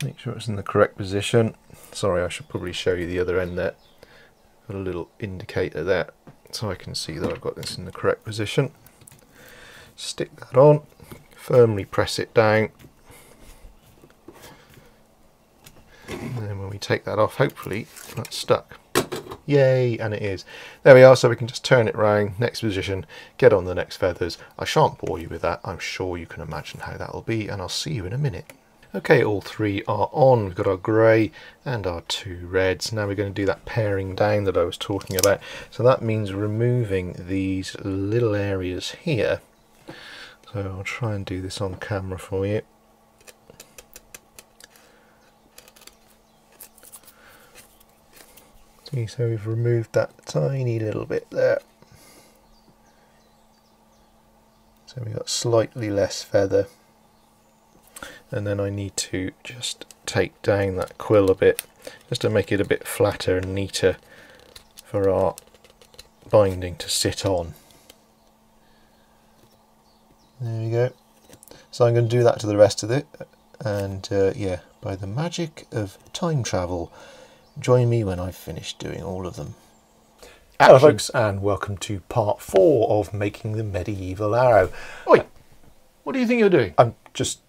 Make sure it's in the correct position. Sorry, I should probably show you the other end there. Got a little indicator there, so I can see that I've got this in the correct position. Stick that on. Firmly press it down, and then when we take that off, hopefully that's stuck. Yay, and it is. There we are, so we can just turn it round, next position, get on the next feathers. I shan't bore you with that, I'm sure you can imagine how that will be, and I'll see you in a minute. Okay, all 3 are on. We've got our grey and our 2 reds. Now we're going to do that paring down that I was talking about. So that means removing these little areas here. So I'll try and do this on camera for you. See, so we've removed that tiny little bit there. So we've got slightly less feather. And then I need to just take down that quill a bit, just to make it a bit flatter and neater for our binding to sit on. There we go. So I'm going to do that to the rest of it, and yeah, by the magic of time travel, join me when I've finished doing all of them. Hello folks, and welcome to part 4 of making the medieval arrow. Oi! What do you think you're doing? I'm just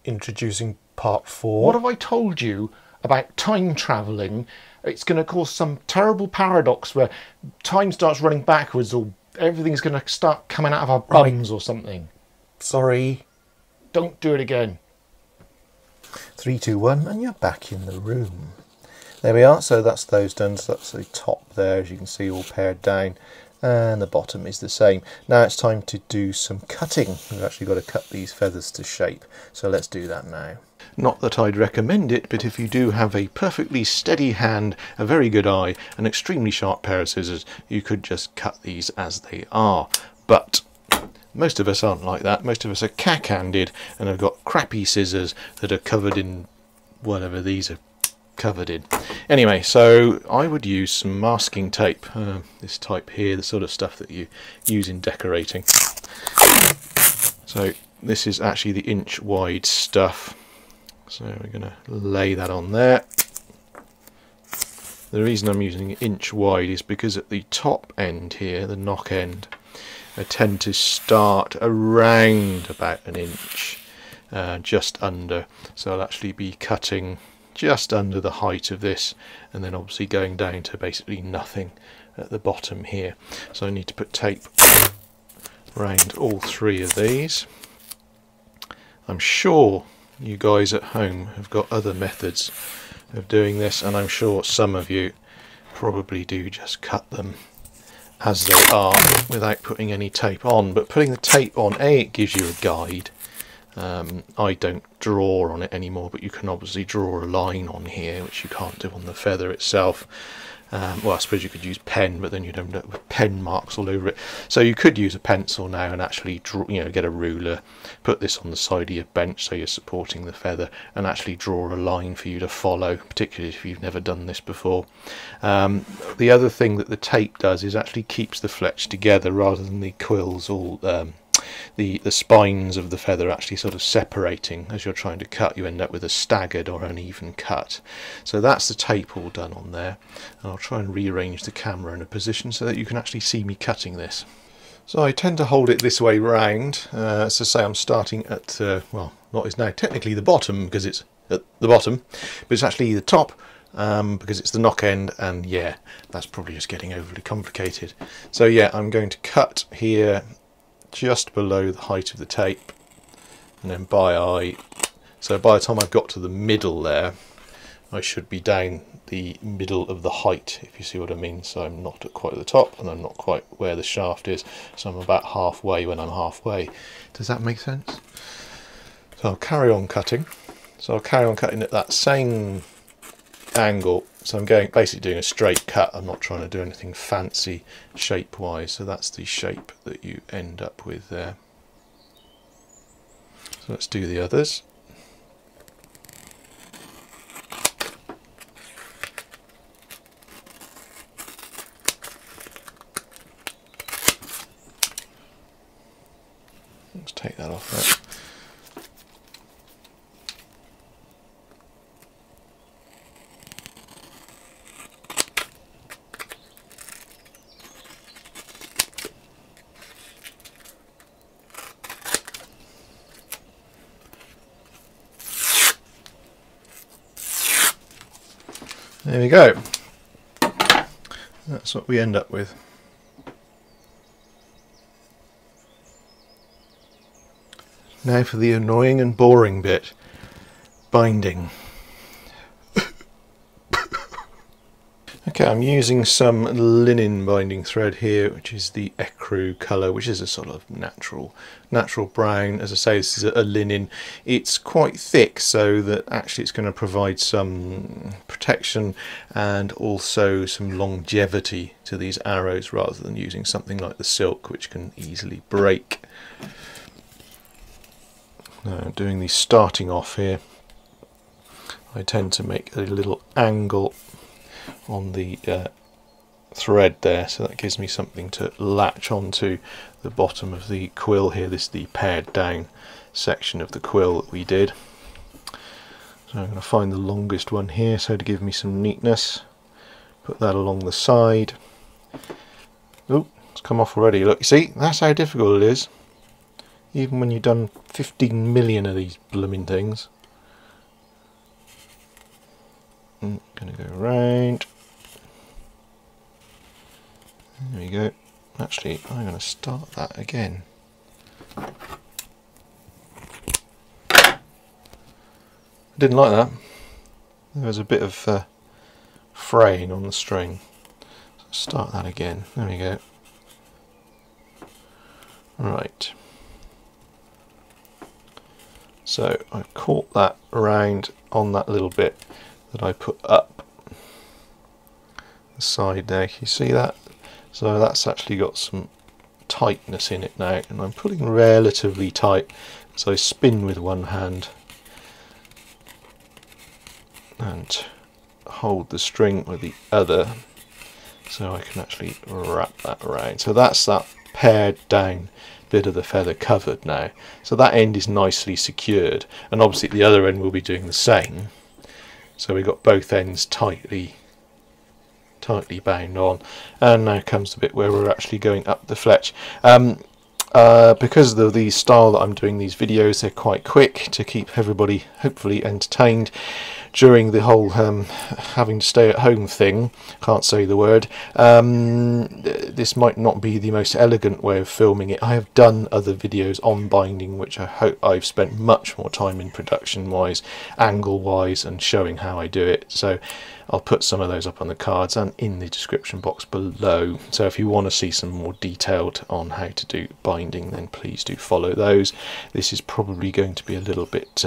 introducing part 4. What have I told you about time travelling? It's going to cause some terrible paradox where time starts running backwards, or everything's going to start coming out of our bums or something. Sorry. Don't do it again. 3, 2, 1, and you're back in the room. There we are, so that's those done. So that's the top there, as you can see, all pared down, and the bottom is the same. Now it's time to do some cutting. We've actually got to cut these feathers to shape, so let's do that now. Not that I'd recommend it, but if you do have a perfectly steady hand, a very good eye, an extremely sharp pair of scissors, you could just cut these as they are. But most of us aren't like that. Most of us are cack-handed and have got crappy scissors that are covered in whatever these are covered in. Anyway, so I would use some masking tape, this type here, the sort of stuff that you use in decorating. So this is actually the inch wide stuff, so we're going to lay that on there. The reason I'm using inch wide is because at the top end here, the knock end, I tend to start around about an inch, just under, so I'll actually be cutting just under the height of this, and then obviously going down to basically nothing at the bottom here. So I need to put tape around all three of these. I'm sure you guys at home have got other methods of doing this, and I'm sure some of you probably do just cut them as they are without putting any tape on. But putting the tape on, A, it gives you a guide. I don't draw on it anymore, but you can obviously draw a line on here, which you can't do on the feather itself. Well, I suppose you could use pen, but then you'd end up with pen marks all over it. So you could use a pencil now and actually draw, get a ruler, put this on the side of your bench so you're supporting the feather, and actually draw a line for you to follow, particularly if you've never done this before. The other thing that the tape does is actually keeps the fletch together rather than the quills all the spines of the feather actually sort of separating as you're trying to cut. You end up with a staggered or uneven cut. So that's the tape all done on there, and I'll try and rearrange the camera in a position so that you can actually see me cutting this. So I tend to hold it this way round, so say I'm starting at well, what is now technically the bottom because it's at the bottom, but it's actually the top because it's the knock end, and yeah, that's probably just getting overly complicated. So yeah, I'm going to cut here just below the height of the tape, and then by eye, so by the time I've got to the middle there, I should be down the middle of the height, if you see what I mean. So I'm not at quite the top, and I'm not quite where the shaft is, so I'm about halfway when I'm halfway. Does that make sense? So I'll carry on cutting. So I'll carry on cutting at that same angle. So I'm basically doing a straight cut. I'm not trying to do anything fancy shape wise. So that's the shape that you end up with there. So let's do the others. Let's take that off there. There we go. That's what we end up with. Now for the annoying and boring bit, binding. Okay, I'm using some linen binding thread here, which is the ecru colour, which is a sort of natural brown. As I say, this is a linen. It's quite thick, so that actually it's going to provide some protection and also some longevity to these arrows, rather than using something like the silk, which can easily break. Now, doing the starting off here, I tend to make a little angle on the thread there, so that gives me something to latch onto the bottom of the quill here. This is the pared down section of the quill that we did. So I'm going to find the longest one here, so to give me some neatness, put that along the side. Oh, it's come off already. Look, you see, that's how difficult it is, even when you've done 15 million of these blooming things. I'm going to go round. There we go. Actually, I'm going to start that again. I didn't like that. There was a bit of fraying on the string. So start that again. There we go. Right. So I've caught that round on that little bit that I put up the side there. Can you see that? So that's actually got some tightness in it now, and I'm pulling relatively tight, so I spin with one hand and hold the string with the other so I can actually wrap that around. So that's that pared down bit of the feather covered now. So that end is nicely secured, and obviously the other end will be doing the same. So we've got both ends tightly bound on, and now comes the bit where we're actually going up the fletch. Because of the style that I'm doing these videos, they're quite quick to keep everybody hopefully entertained during the whole having to stay at home thing. Can't say the word. This might not be the most elegant way of filming it. I have done other videos on binding which I hope I've spent much more time in production wise, angle wise, and showing how I do it. So I'll put some of those up on the cards and in the description box below. So if you want to see some more detailed on how to do binding, then please do follow those. This is probably going to be a little bit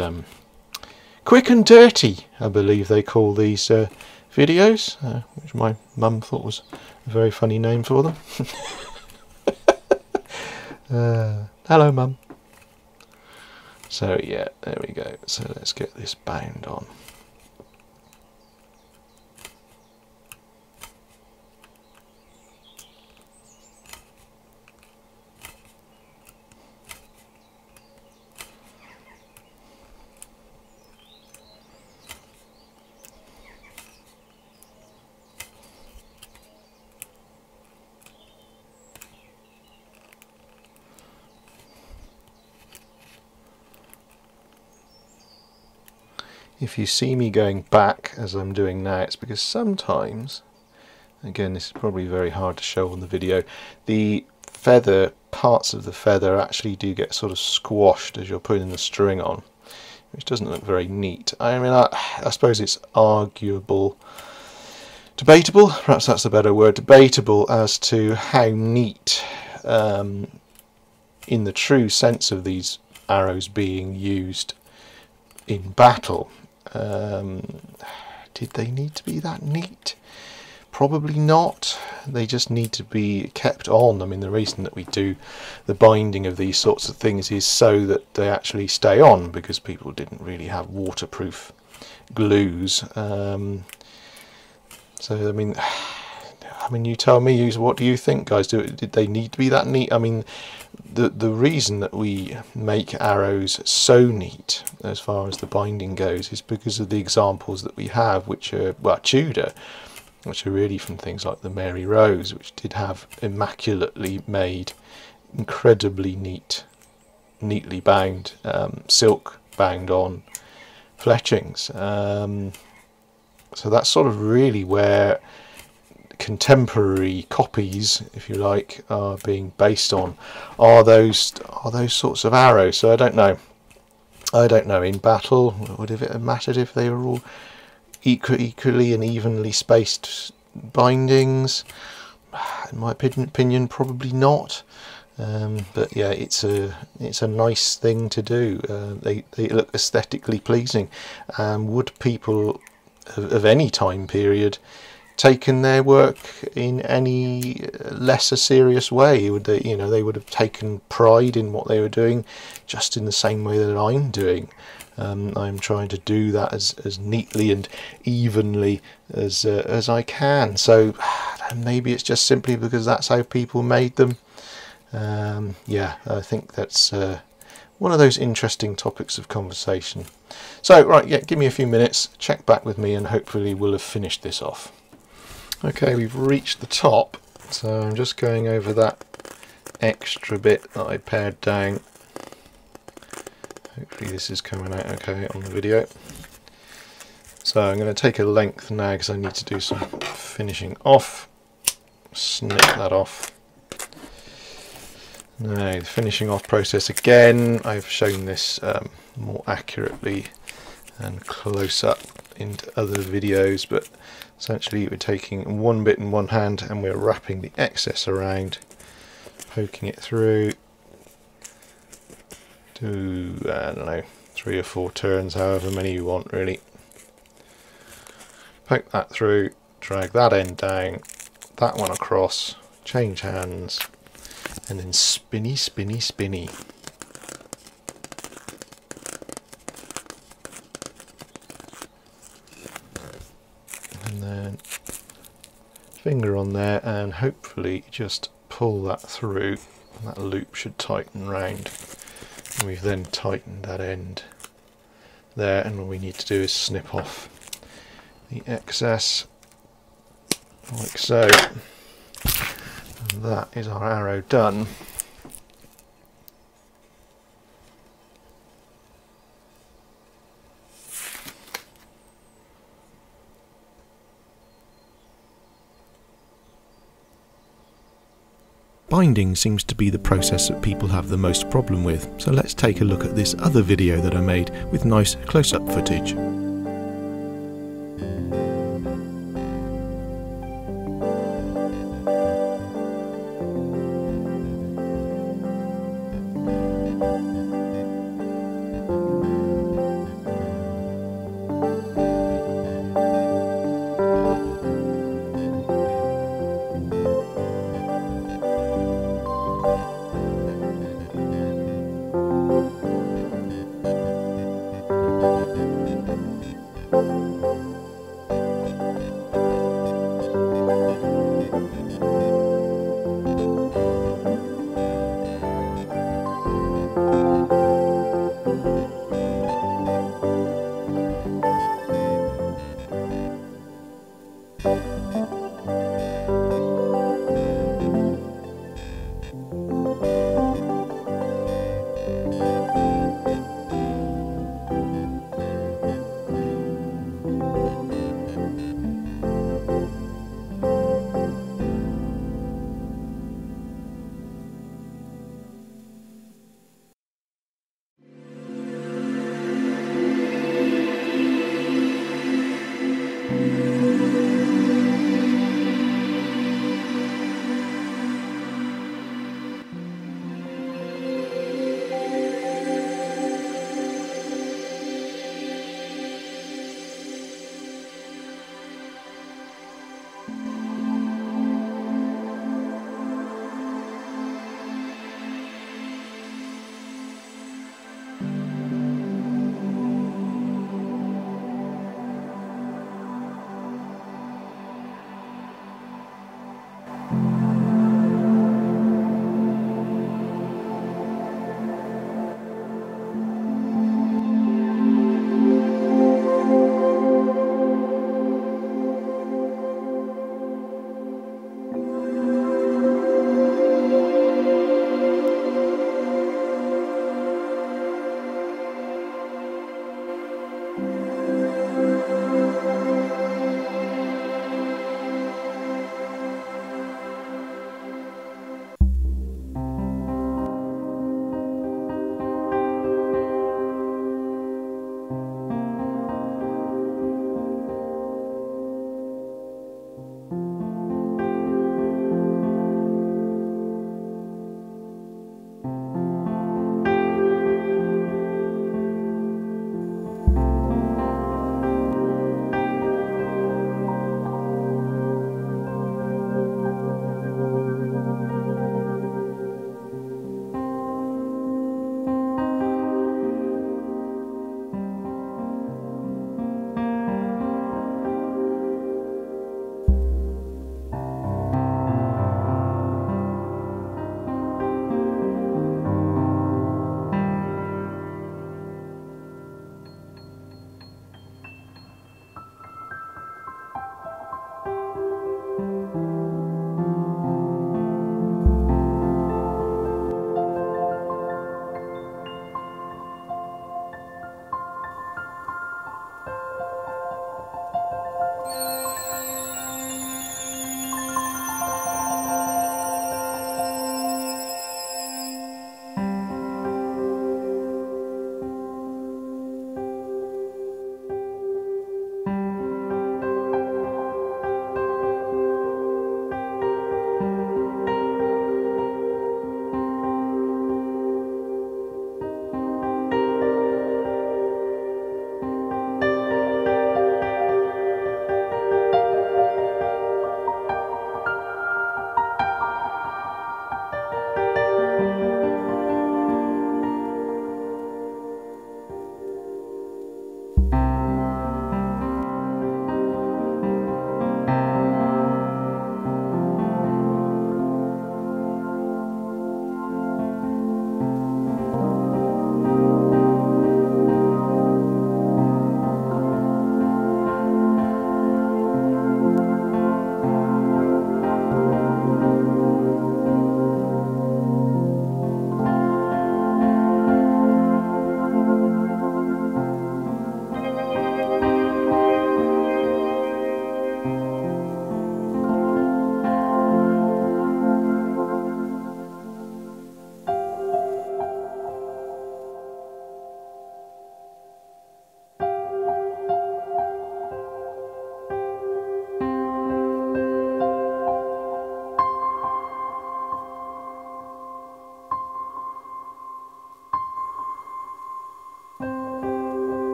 quick and dirty, I believe they call these videos, which my mum thought was a very funny name for them. Hello, Mum. So yeah, there we go. So let's get this bound on. If you see me going back as I'm doing now, it's because sometimes, again this is probably very hard to show on the video, the feather, parts of the feather actually do get sort of squashed as you're putting the string on, which doesn't look very neat. I mean, I suppose it's debatable, perhaps that's a better word, debatable as to how neat, in the true sense of these arrows being used in battle. Did they need to be that neat? Probably not. They just need to be kept on. I mean, the reason that we do the binding of these sorts of things is so that they actually stay on, because people didn't really have waterproof glues. So I mean, you tell me, what do you think, guys? Did they need to be that neat? I mean, the reason that we make arrows so neat as far as the binding goes is because of the examples that we have, which are, well, Tudor, which are really from things like the Mary Rose, which did have immaculately made, incredibly neatly bound, silk bound on fletchings. So that's sort of really where contemporary copies, if you like, are being based on, are those sorts of arrows. So I don't know in battle, would it have mattered if they were all equally and evenly spaced bindings? In my opinion, probably not. But yeah, it's a nice thing to do. They look aesthetically pleasing. Would people of any time period taken their work in any lesser serious way? Would they, they would have taken pride in what they were doing, just in the same way that I'm doing. I'm trying to do that as neatly and evenly as I can. So maybe it's just simply because that's how people made them. Yeah, I think that's one of those interesting topics of conversation. So right, yeah, give me a few minutes, check back with me, and hopefully we'll have finished this off. Okay, we've reached the top, so I'm just going over that extra bit that I pared down. Hopefully this is coming out okay on the video. So I'm going to take a length now because I need to do some finishing off. Snip that off. Now, the finishing off process again, I've shown this more accurately and close up in other videos, but essentially we're taking one bit in one hand and we're wrapping the excess around, poking it through, do, I don't know, 3 or 4 turns, however many you want really. Poke that through, drag that end down, that one across, change hands, and then spinny, spinny, spinny. finger on there and hopefully just pull that through, and that loop should tighten round. And we've then tightened that end there, and all we need to do is snip off the excess like so, and that is our arrow done. Binding seems to be the process that people have the most problem with, so let's take a look at this other video that I made with nice close-up footage.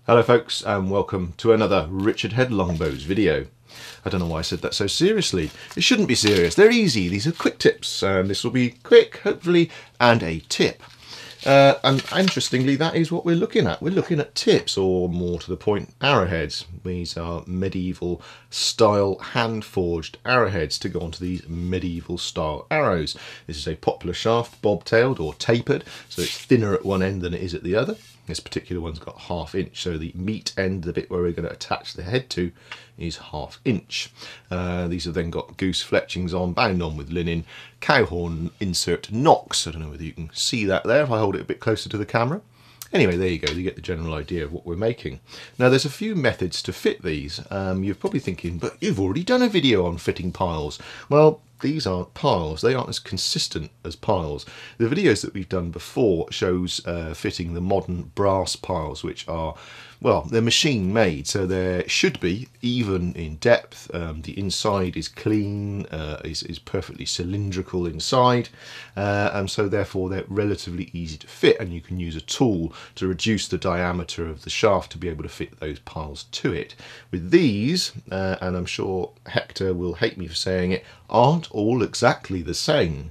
Hello folks, and welcome to another Richard Head Longbows video. I don't know why I said that so seriously. It shouldn't be serious. They're easy. These are quick tips, and this will be quick, hopefully, and a tip. And interestingly, that is what we're looking at. We're looking at tips, or more to the point, arrowheads. These are medieval style hand-forged arrowheads to go onto these medieval style arrows. This is a poplar shaft, bob-tailed or tapered, so it's thinner at one end than it is at the other. This particular one's got 1/2 inch, so the meat end, the bit where we're going to attach the head to, is 1/2 inch. These have then got goose fletchings on, bound on with linen, cow horn insert nocks. I don't know whether you can see that there if I hold it a bit closer to the camera. Anyway, there you go, you get the general idea of what we're making. Now there's a few methods to fit these. You're probably thinking, but you've already done a video on fitting piles. Well, these aren't piles, they aren't as consistent as piles. The videos that we've done before shows fitting the modern brass piles, which are, well, they're machine made, so they should be even in depth. The inside is clean, is perfectly cylindrical inside, and so therefore they're relatively easy to fit, and you can use a tool to reduce the diameter of the shaft to be able to fit those piles to it. With these, and I'm sure Hector will hate me for saying it, aren't all exactly the same.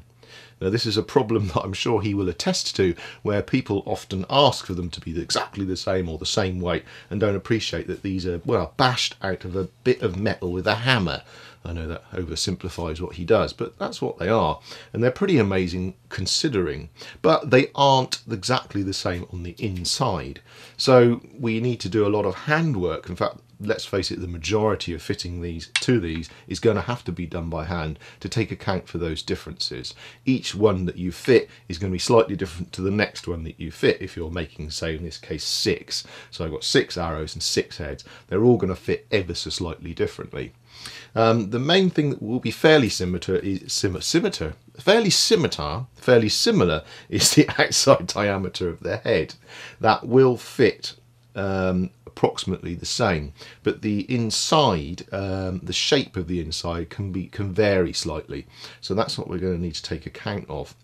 Now this is a problem that I'm sure he will attest to, where people often ask for them to be exactly the same or the same weight and don't appreciate that these are, well, bashed out of a bit of metal with a hammer. I know that oversimplifies what he does, but that's what they are, and they're pretty amazing considering, but they aren't exactly the same on the inside. So we need to do a lot of handwork. In fact, let's face it, the majority of fitting these to these is going to have to be done by hand to take account for those differences. Each one that you fit is going to be slightly different to the next one that you fit. If you're making, say in this case, 6, so I've got 6 arrows and 6 heads, they're all going to fit ever so slightly differently. The main thing that will be fairly similar is fairly similar is the outside diameter of the head. That will fit approximately the same, but the inside, the shape of the inside can vary slightly, so that's what we're going to need to take account of.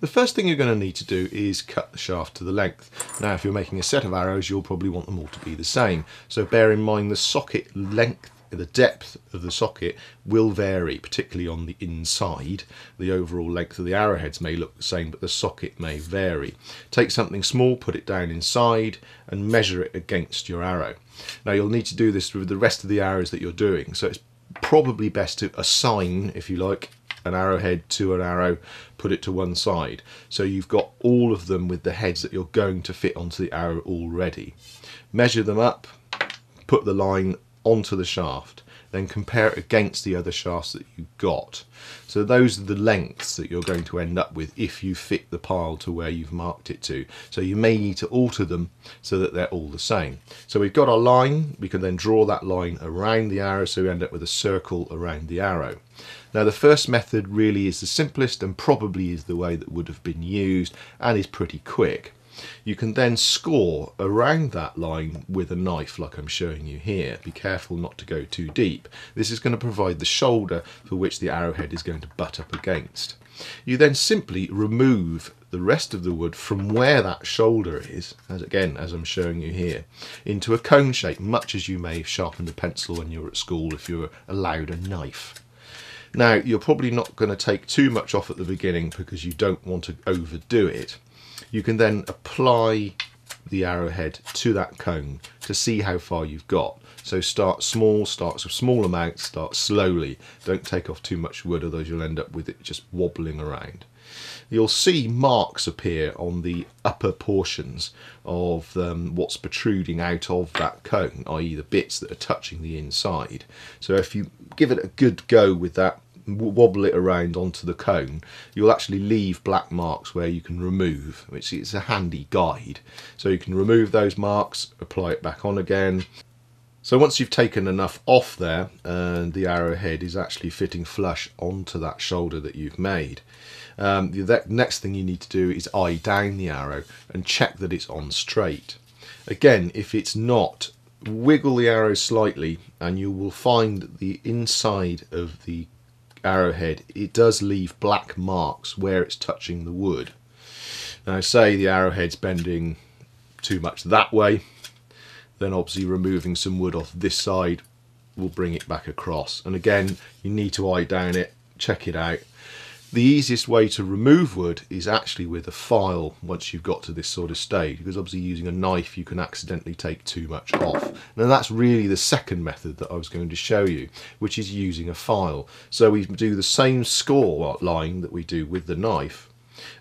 The first thing you're going to need to do is cut the shaft to the length. Now if you're making a set of arrows, you'll probably want them all to be the same, so bear in mind the socket length. The depth of the socket will vary, particularly on the inside. The overall length of the arrowheads may look the same, but the socket may vary. Take something small, put it down inside, and measure it against your arrow. Now you'll need to do this with the rest of the arrows that you're doing, so it's probably best to assign, if you like, an arrowhead to an arrow, put it to one side, so you've got all of them with the heads that you're going to fit onto the arrow already. Measure them up, put the line onto the shaft, then compare it against the other shafts that you've got. So those are the lengths that you're going to end up with if you fit the pile to where you've marked it to. So you may need to alter them so that they're all the same. So we've got our line, we can then draw that line around the arrow, so we end up with a circle around the arrow. Now the first method really is the simplest and probably is the way that would have been used and is pretty quick. You can then score around that line with a knife like I'm showing you here. Be careful not to go too deep. This is going to provide the shoulder for which the arrowhead is going to butt up against. You then simply remove the rest of the wood from where that shoulder is, as I'm showing you here, into a cone shape, much as you may have sharpened a pencil when you were at school if you were allowed a knife. Now you're probably not going to take too much off at the beginning because you don't want to overdo it. You can then apply the arrowhead to that cone to see how far you've got. So start small, start with small amounts, start slowly. Don't take off too much wood, otherwise you'll end up with it just wobbling around. You'll see marks appear on the upper portions of what's protruding out of that cone, i.e. the bits that are touching the inside. So if you give it a good go with that, wobble it around onto the cone, you'll actually leave black marks where you can remove, which is a handy guide. So you can remove those marks, apply it back on again. So once you've taken enough off there, and the arrowhead is actually fitting flush onto that shoulder that you've made, the next thing you need to do is eye down the arrow and check that it's on straight. Again, if it's not, wiggle the arrow slightly and you will find the inside of the arrowhead, it does leave black marks where it's touching the wood. Now say the arrowhead's bending too much that way, then obviously removing some wood off this side will bring it back across. And again, you need to eye down it, check it out. The easiest way to remove wood is actually with a file once you've got to this sort of stage, because obviously using a knife you can accidentally take too much off. And that's really the second method that I was going to show you, which is using a file. So we do the same score line that we do with the knife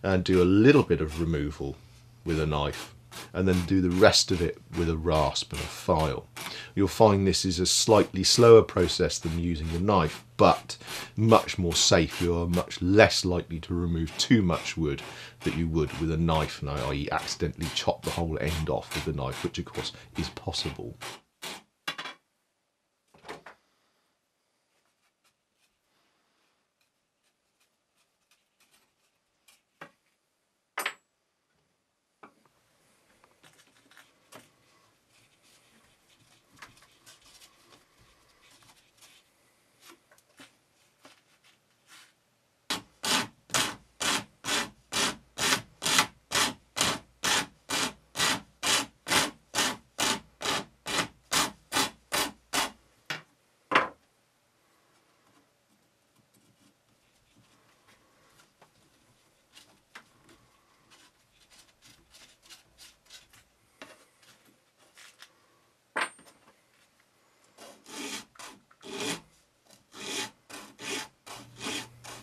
and do a little bit of removal with a knife, and then do the rest of it with a rasp and a file. You'll find this is a slightly slower process than using the knife, but much more safe. You are much less likely to remove too much wood that you would with a knife, i.e. accidentally chop the whole end off with the knife, which of course is possible.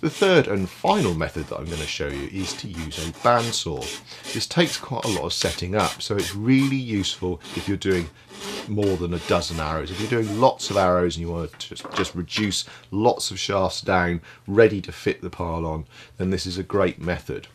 The third and final method that I'm going to show you is to use a bandsaw. This takes quite a lot of setting up, so it's really useful if you're doing more than a dozen arrows. If you're doing lots of arrows and you want to just reduce lots of shafts down, ready to fit the pile on, then this is a great method.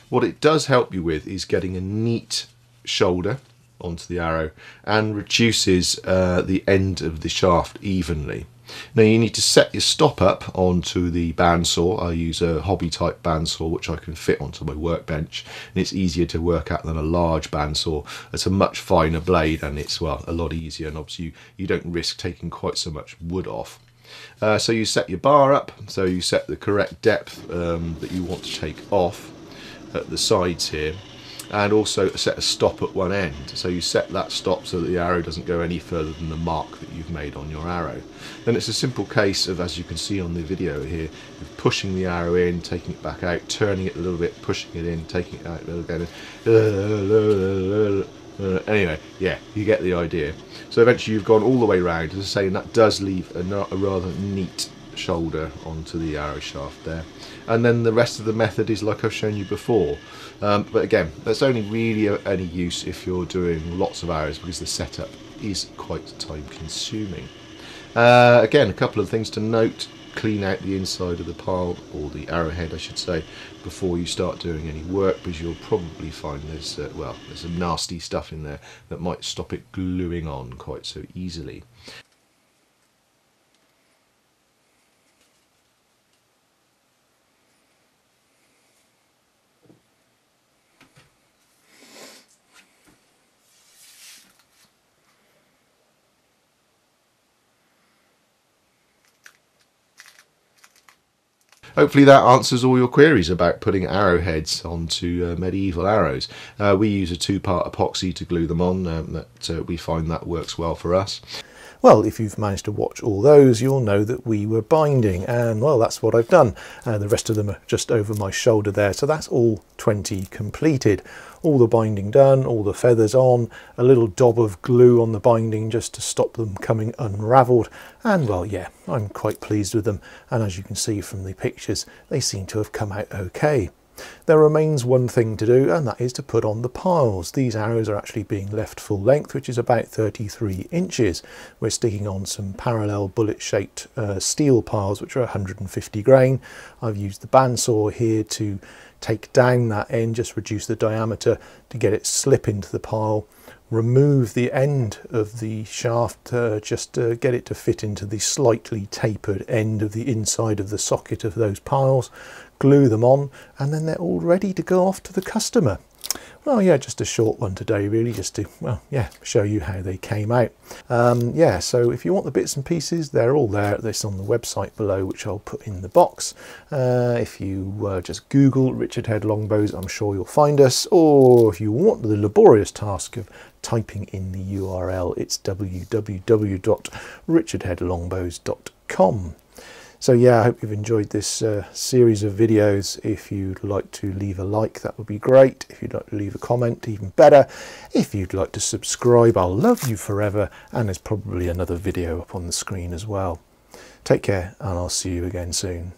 What it does help you with is getting a neat shoulder onto the arrow and reduces the end of the shaft evenly. Now you need to set your stop up onto the bandsaw. I use a hobby type bandsaw which I can fit onto my workbench, and it's easier to work at than a large bandsaw. It's a much finer blade and it's, well, a lot easier, and obviously you don't risk taking quite so much wood off. So you set your bar up, so you set the correct depth that you want to take off at the sides here, and also set a stop at one end. So you set that stop so that the arrow doesn't go any further than the mark that you've made on your arrow. Then it's a simple case of, as you can see on the video here, of pushing the arrow in, taking it back out, turning it a little bit, pushing it in, taking it out a little again. Anyway, yeah, you get the idea. So eventually you've gone all the way round, as I say, and that does leave a rather neat shoulder onto the arrow shaft there. And then the rest of the method is like I've shown you before, but again, that's only really any use if you're doing lots of arrows, because the setup is quite time consuming. Again, a couple of things to note: clean out the inside of the pile, or the arrowhead I should say, before you start doing any work, because you'll probably find there's well, there's some nasty stuff in there that might stop it gluing on quite so easily. Hopefully that answers all your queries about putting arrowheads onto medieval arrows. We use a two-part epoxy to glue them on, we find that works well for us. Well, if you've managed to watch all those, you'll know that we were binding, and well, that's what I've done. The rest of them are just over my shoulder there, so that's all 20 completed. All the binding done, all the feathers on, a little daub of glue on the binding just to stop them coming unravelled, and well, yeah, I'm quite pleased with them, and as you can see from the pictures, they seem to have come out okay. There remains one thing to do, and that is to put on the piles. These arrows are actually being left full length, which is about 33 inches. We're sticking on some parallel bullet shaped steel piles which are 150 grain. I've used the bandsaw here to take down that end, just reduce the diameter to get it slip into the pile, remove the end of the shaft just to get it to fit into the slightly tapered end of the inside of the socket of those piles, glue them on, and then they're all ready to go off to the customer. Well, yeah, just a short one today, really, just to, well, yeah, show you how they came out. Yeah, so if you want the bits and pieces, they're all there. This on the website below, which I'll put in the box. If you just Google Richard Head Longbows, I'm sure you'll find us. Or if you want the laborious task of typing in the URL, it's www.richardheadlongbows.com. So yeah, I hope you've enjoyed this series of videos. If you'd like to leave a like, that would be great. If you'd like to leave a comment, even better. If you'd like to subscribe, I'll love you forever. And there's probably another video up on the screen as well. Take care, and I'll see you again soon.